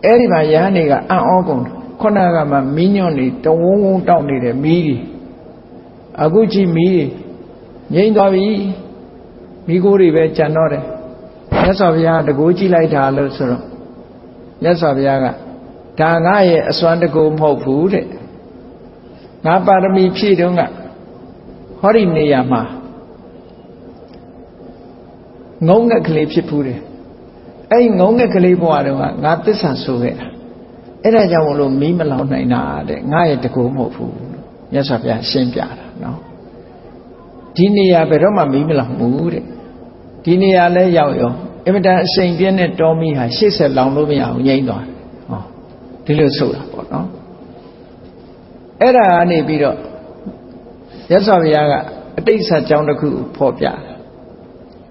အဲ့ဒီမှာယဟန်တွေကအံ့ဩကုန်ခုနကမှမီးညွန့်နေတဝုံဝုံတောက်နေတဲ့မီးတွေအခုကြည့်မီးငြိမ်းသွားပြီမိကိုယ်တွေပဲကြံတော့တယ်မြတ်စွာဘုရားတကူကြည့်လိုက်တာလို့ဆိုတော့မြတ်စွာဘုရားကဒါငါရဲ့အစွမ်းတကူမဟုတ်ဘူးတဲ့ငါပါရမီဖြည့်တုန်းကဟောဒီနေရာမှာငုံငက်ကလေးဖြစ်ဘူးတယ်အဲ့ငုံငက်ကလေးဘဝတုန်းကငါသစ္စာဆိုခဲ့တာအဲ့ဒါကြောင့်မလို့မီးမလောင်နိုင်တာတဲ့ငါရဲ့တကူမဟုတ်ဘူးမြတ်စွာဘုရားရှင်းပြတာနော်ဒီနေရာဘယ်တော့မှမီးမလောင်ဘူးတဲ့ဒီနေရာလဲရောက်ရောအင်မတန်အရှိန်ပြင်းတဲ့တောမီးဟာရှေ့ဆက်လောင်လို့မရအောင်ငြိမ့်သွားတယ်ဟောဒီလိုဆိုတာပေါ့နော်အဲ့ဒါကနေပြီးတော့မြတ်စွာဘုရားကအတိတ်ဆက်ကြောင်းတစ်ခုဖော်ပြတာ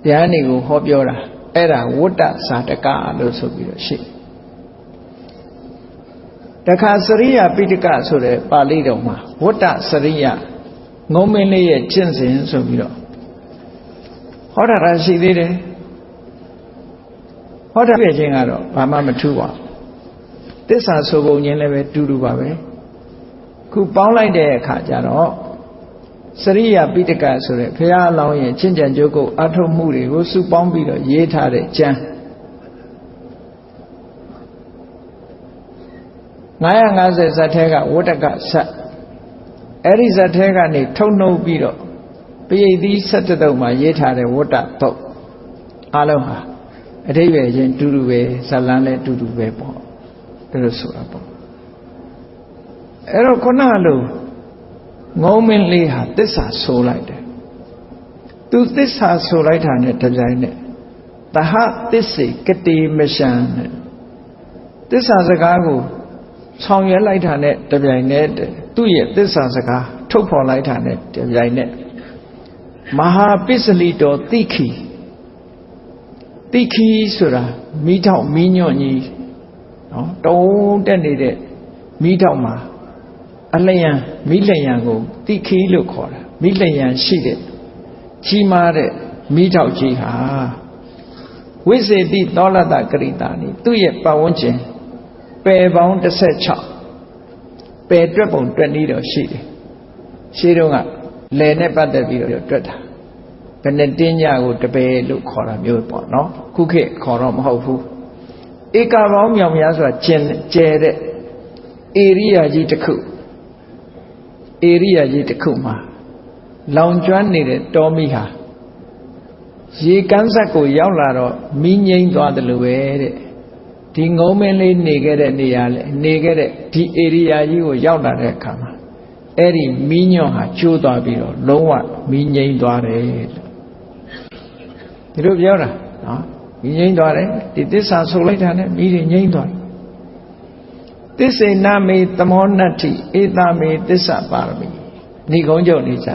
တရားနေကိုဟောပြောတာအဲ့ဒါဝတ္တဇာတကလို့ဆိုပြီးတော့ရှိတခါစရိယပိဋကဆိုတဲ့ပါဠိတော်မှာဝတ္တစရိယငုံမင်းလေးရဲ့ကျင့်စဉ်ဆိုပြီးတော့ဟောတာရှိသေးတယ်ဟောတာပြခြင်းကတော့ဘာမှမထူးပါဘူးသစ္စာဆိုပုံချင်းလည်းပဲတူတူပါပဲခုပေါင်းလိုက်တဲ့အခါကျတော့စရိယပိဋကဆိုတဲ့ဘုရားအလောင်းရဲ့ချင့်ကြံကြိုးကိုအထုမှုတွေကိုစုပေါင်းပြီးတော့ရေးထားတဲ့ကျမ်း950ဇတ်ထဲကဝတ္တကဇတ်အဲ့ဒီဇတ်ထဲကနေထုတ်နှုတ်ပြီးတော့ပရိသီ17တုပ်မှာရေးထားတဲ့ဝတ္တတုပ်အားလုံးဟာအဓိပ္ပာယ်ချင်းတူတူပဲဇလန်းလည်းတူတူပဲပေါ့ဒါလို့ဆိုတာပေါ့အဲ့တော့ခုနလိုငုံမင်းလေးဟာသစ္စာဆိုလိုက်တယ်သူသစ္စာဆိုလိုက်တာနဲ့တပြိုင်နက်သဟသစ္စေကတိမရှံတဲ့သစ္စာစကားကိုဆောင်ရွက်လိုက်တာနဲ့တပြိုင်နက်သူ့ရဲ့သစ္စာစကားထုတ်ဖော်လိုက်တာနဲ့တပြိုင်နက်မဟာပစ္စလိတော်တိခိဆိုတာမိထောက်မီးညွန့်ကြီးနော်တုံးတက်နေတဲ့မိထောက်မှာအလျံမိလျံကိုတိခိလို့ခေါ်တာမိလျံရှိတဲ့ကြီးမားတဲ့မိထောက်ကြီးဟာဝိစေတိသောလတကရိတာနိသူ့ရဲ့ပတ်ဝန်းကျင်ပယ်ပေါင်း16ပယ်တွက်ပုံတွက်နည်းတော့ရှိတယ်ရှင်းတော့ကလယ်နဲ့ပတ်သက်ပြီးတော့တွက်တာဘယ်နဲ့တင်းကြကိုတပယ်လို့ခေါ်တာမျိုးပေါ့နော်ခုခေတ်ခေါ်တော့မဟုတ်ဘူးဧကပေါင်းမြောင်များဆိုတာကျဲတဲ့ဧရိယာကြီးတစ်ခုဧရိယာကြီးတစ်ခုမှာလောင်ကျွမ်းနေတဲ့တောမီးဟာရေကမ်းဆက်ကိုရောက်လာတော့မီးငိမ့်သွားတယ်လို့ပဲတဲ့ဒီငုံမင်းလေးနေခဲ့တဲ့နေရာလေနေခဲ့တဲ့ဒီဧရိယာကြီးကိုရောက်လာတဲ့အခါမှာအဲ့ဒီမီးညွန့်ဟာကျိုးသွားပြီးတော့လုံးဝမီးငိမ့်သွားတယ်လို့ဒီလိုပြောတာနော်မီးငိမ့်သွားတယ်ဒီသစ္စာဆိုလိုက်တာနဲ့မီးတွေငိမ့်သွားတယ်သစ္စေနမေသမောနတ္ထိဧတမေသစ္စာပါရမီဏိကုံးချုပ်နေကြ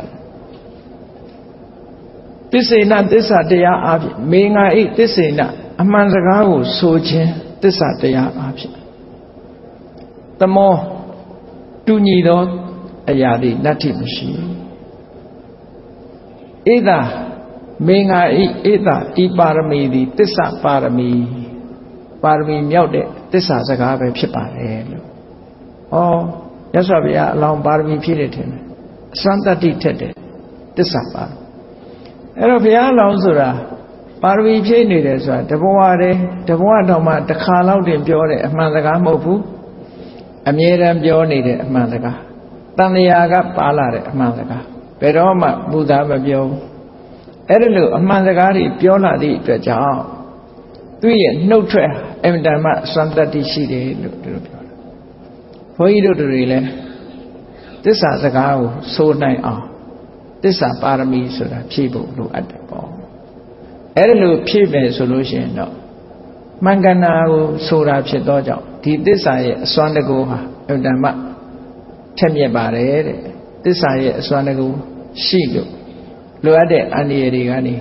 သစ္စေနသစ္စာတရားအဖြစ်မေငါဤသစ္စေနအမှန်စကားကိုဆိုခြင်းသစ္စာတရားအဖြစ်သမောတူညီသောအရာတွေနတ္ထိမရှိဧတမေငါဤဧတဤပါရမီသည်သစ္စာပါရမီမြောက်တဲ့သစ္စာစကားပဲဖြစ်ပါတယ်လို့ဩမြတ်စွာဘုရားအလောင်းပါရမီဖြည့်တယ်ထင်တယ်အစမ်းတတ္တိထက်တယ်သစ္စာပါအဲ့တော့ဘုရားအလောင်းဆိုတာပါရမီဖြည့်နေတယ်ဆိုတာတဘဝတည်းတဘဝတော့မှတစ်ခါလောက်တင်ပြောတယ်အမှန်စကားမဟုတ်ဘူးအမြဲတမ်းပြောနေတဲ့အမှန်စကားတန်လျာကပါလာတဲ့အမှန်စကားဘယ်တော့မှမူသားမပြောဘူးအဲ့ဒါလို့အမှန်စကားတွေပြောလာသည့်အတွက်ကြောင့် သူရဲ့နှုတ်ထွက်အမြဲတမ်းစွမ်းတတ္တိရှိတယ်လို့ပြောတာဘုန်းကြီးတို့တွေလည်းသစ္စာစကားကိုဆိုနိုင်အောင်သစ္စာပါရမီဆိုတာဖြည့်ဖို့လိုအပ်တယ်ပေါ့အဲ့ဒါလို့ဖြည့်မယ်ဆိုလို့ရှိရင်တော့မှန်ကန်တာကိုဆိုတာဖြစ်သောကြောင့်ဒီသစ္စာရဲ့အစွမ်းတကူဟာအမြဲတမ်းထက်မြက်ပါတယ်တဲ့သစ္စာရဲ့အစွမ်းတကူရှိလို့လိုအပ်တဲ့အန္တရာယ်တွေကနေ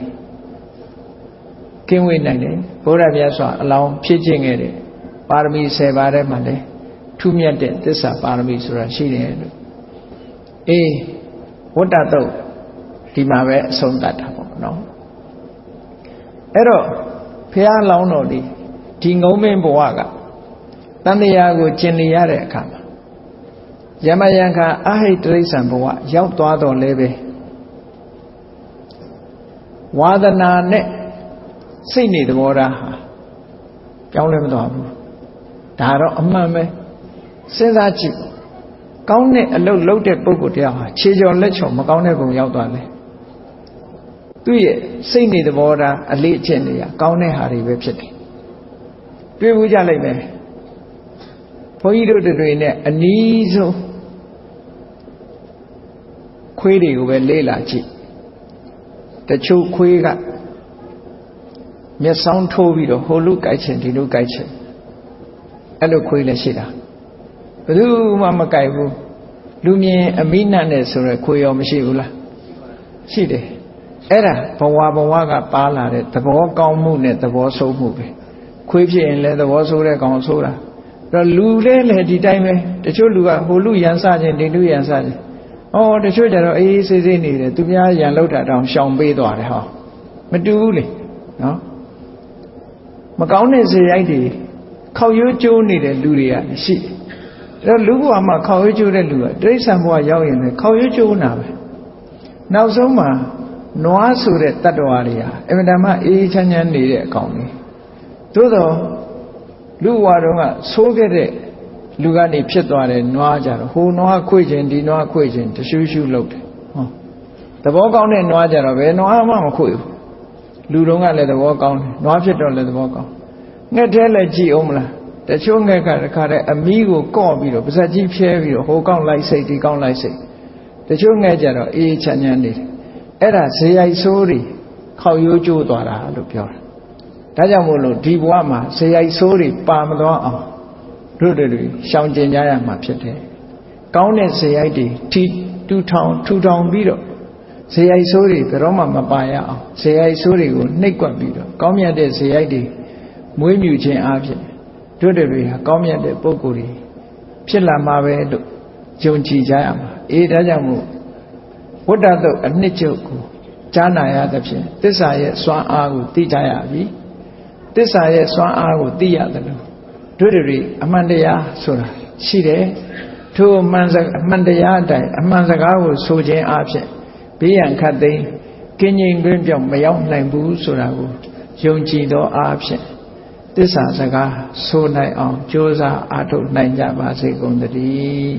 ကင်းဝေးနိုင်တယ်ဘုရားမြတ်စွာအလောင်းဖြစ်ခြင်းခဲ့တဲ့ပါရမီ10ပါးထဲမှာလည်းထူးမြတ်တဲ့သစ္စာပါရမီဆိုတာရှိတယ်လို့ဝတ္တတုတ်ဒီမှာပဲအဆုံးသတ်တာပေါ့နော်အဲ့တော့ဘုရားလောင်းတော်ဒီငုံမင်းဘဝကတန်တရားကိုကျင်နေရတဲ့အခါမှာယမယံခါအဟိတရိစ္ဆန်ဘဝရောက်သွားတော့လဲပဲဝါဒနာနဲ့စိတ်နေသဘောထားဟာကြောင်းလဲမသွားဘူးဒါတော့အမှန်ပဲစဉ်းစားကြည့်ကောင်းတဲ့အလုပ်လုပ်တဲ့ပုဂ္ဂိုလ်တရားဟာခြေကျော်လက်ချော်မကောင်းတဲ့ပုံရောက်သွားတယ်သူ့ရဲ့စိတ်နေသဘောထားအလေးအကျင့်တွေကကောင်းတဲ့ဟာတွေပဲဖြစ်တယ်တွေ့ဘူးကြလိုက်မယ်ဘုန်းကြီးတို့တွေနဲ့အနည်းဆုံးခွေးတွေကိုပဲလေးလာကြည့်တချို့ခွေးကမျက်စောင်းထိုးပြီးတော့ဟိုလူကြိုက်ချင်ဒီလူကြိုက်ချင်အဲ့လိုခွေးလည်းရှိတာဘယ်သူမှမကြိုက်ဘူးလူမြင်အမိနတ်နဲ့ဆိုရယ်ခွေးရောမရှိဘူးလားရှိတယ်အဲ့ဒါဘဝကပါလာတဲ့သဘောကောင်းမှုနဲ့သဘောဆိုးမှုပဲခွေးဖြစ်ရင်လည်းသဘောဆိုးတဲ့ကောင်ဆိုးတာအဲ့တော့လူလည်းဒီတိုင်းပဲတချို့လူကဟိုလူရန်စခြင်းဒီလူရန်စခြင်းတချို့ကြတော့အေးဆေးဆေးနေတယ်သူများရန်လောက်တာတောင်ရှောင်ပေးသွားတယ်ဟောမတူဘူးလေနော်မကောင်းတဲ့ဇေယိုက်တွေခောက်ရိုးကျိုးနေတဲ့လူတွေကရှိတယ်အဲ့တော့လူဘဝမှာခောက်ရိုးကျိုးတဲ့လူကတိရစ္ဆာန်ဘဝရောက်ရင်လည်းခောက်ရိုးကျိုးနာပဲနောက်ဆုံးမှာနွားဆိုတဲ့တတ္တဝါတွေဟာအမြဲတမ်းအေးချမ်းချမ်းနေတဲ့အကောင်တွေသို့တော့လူဘဝတုန်းကဆိုးခဲ့တဲ့လူကနေဖြစ်သွားတဲ့နွားကြတော့ဟိုနွားခွေခြင်းဒီနွားခွေခြင်းတရှူးရှူးလုပ်တယ်သဘောကောင်းတဲ့နွားကြတော့ဘယ်နွားမှမခွေဘူးလူတုန်းကလည်းသဘောကောင်းတယ်နွားဖြစ်တော့လည်းသဘောကောင်းငှက်သေးလည်းကြည့်အောင်မလားတချို့ငှက်ကတခါတည်းအမီးကိုကော့ပြီးတော့ပါဇက်ကြီးဖြဲပြီးတော့ဟိုကောက်လိုက်စိတ်ဒီကောက်လိုက်စိတ်တချို့ငှက်ကြတော့အေးချမ်းချမ်းနေတယ်အဲ့ဒါဇေယိုက်ဆိုးတွေခောက်ရိုးကျိုးသွားတာလို့ပြောတာဒါကြောင့်မို့လို့ဒီဘဝမှာဇေယိုက်ဆိုးတွေပါမသွားအောင်တို့တွေရှောင်ကျင်ကြရမှာဖြစ်တယ်ကောင်းတဲ့ဇေယိုက်တွေထူထောင်ပြီးတော့ဇေယိုက်ဆိုးတွေဘယ်တော့မှမပါရအောင်ဇေယိုက်ဆိုးတွေကိုနှိပ်ကွက်ပြီးတော့ကောင်းမြတ်တဲ့ဇေယိုက်တွေမွေးမြူခြင်းအားဖြင့်တို့တွေဟာကောင်းမြတ်တဲ့ပုဂ္ဂိုလ်တွေဖြစ်လာမှာပဲလို့ယုံကြည်ကြရမှာဒါကြောင့်မို့ဝတ္တတုတ်အနှစ်ချုပ်ကိုကြားနာရသဖြင့်သစ္စာရဲ့စွမ်းအားကိုသိကြရပြီသစ္စာရဲ့စွမ်းအားကိုသိရတယ်လို့တို့တွေအမှန်တရားဆိုတာရှိတယ်ထိုအမှန်တရားအတိုင်းအမှန်စကားကိုဆိုခြင်းအားဖြင့်ဘေးရန်ခတ်သိမ်းကင်းငြိမ်တွင်ပြောင်းမရောက်နိုင်ဘူးဆိုတာကိုယုံကြည်သောအားဖြင့်သစ္စာစကားဆိုနိုင်အောင်ကြိုးစားအားထုတ်နိုင်ကြပါစေကုန်သတည်း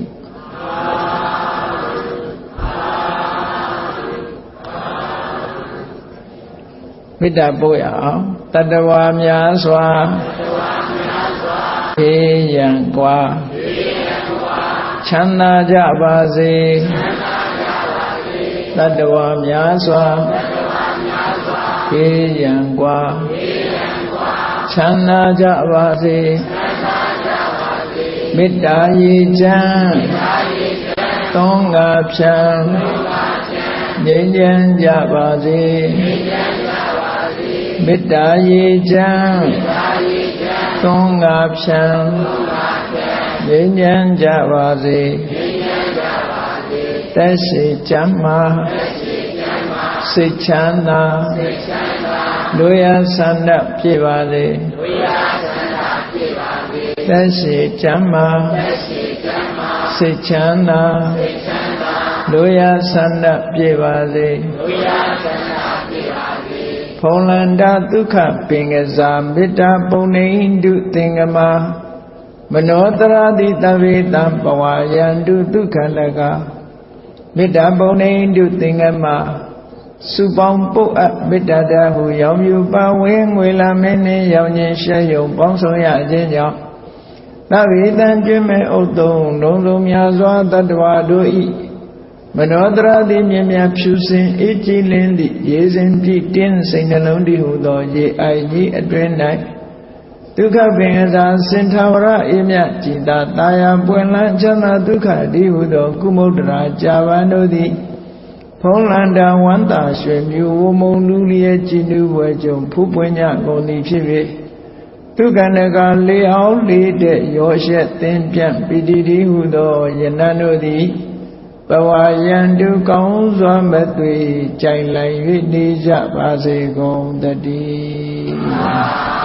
မေတ္တာပို့ရအောင်တတ္တဝါများစွာအေးရန်กว่าချမ်းသာကြပါစေတတ္တဝါများစွာအေးရန်กว่าချမ်းသာကြပါစေမေတ္တာရေချမ်းသုံးငါဖြံငြိမ်းချမ်းကြပါစေမေတ္တာရေချမ်းသုံးငါဖြံငြိမ်းချမ်းကြပါစေသက်ရှိချမ်းသာစိတ်ချမ်းသာလူရဆန္ဒပြည့်ပါစေသက်ရှိချမ်းသာစိတ်ချမ်းသာလူရဆန္ဒပြည့်ပါစေဖုံလန္တာဒုက္ခပင်ကစားမေတ္တာပုံနေတုသင်္ကမမနောတရာတိတဝေတံပဝယန္တုဒုက္ခလကမေတ္တာပုံနေတုသင်္ကမ စုပေါင်းပုတ်အပ်မေတ္တာတဟုရောင်မြူပါဝင်းငွေလာမင်းနှင့်ရောင်ခြင်းရှဲယုံပေါင်းဆောင်ရခြင်းကြောင့်သဗ္ဗေတံကျွမ်းမဲ့ဥတ္တုံလုံးလုံးများစွာတတ္တဝါတို့ဤမနောတရာတိမြင်မြဖြူစင်အေးကြည်လင်းသည့်ရေစဉ်ပြည့်တင်းစိတ်နှလုံးတည်ဟုသောရေအိုင်ကြီးအတွင်၌ဒုက္ခပင်အစာစင်ထာဝရအေးမြကြည်သာတာယာပွင့်လန်းချမ်းသာဒုက္ခတည်ဟုသောကုမုဒ္ဒရာကြာပန်တို့သည်ဖုံးလန္တာဝန္တာရွှေမြူဝမုံလူလျက်ကြည်နူးဝဲကြုံဖူးပွင့်ကြကုန်သည်ဖြစ်၍ဒုက္ခနကလေအောင်လေးတဲ့ရောရှက်သင်ပြန့်ပိတိတိဟုသောယနန်တို့သည်ဘဝယံတုကောင်းစွာမသွေကြိုင်လိုက်၍နေကြပါစေကုန်တည်း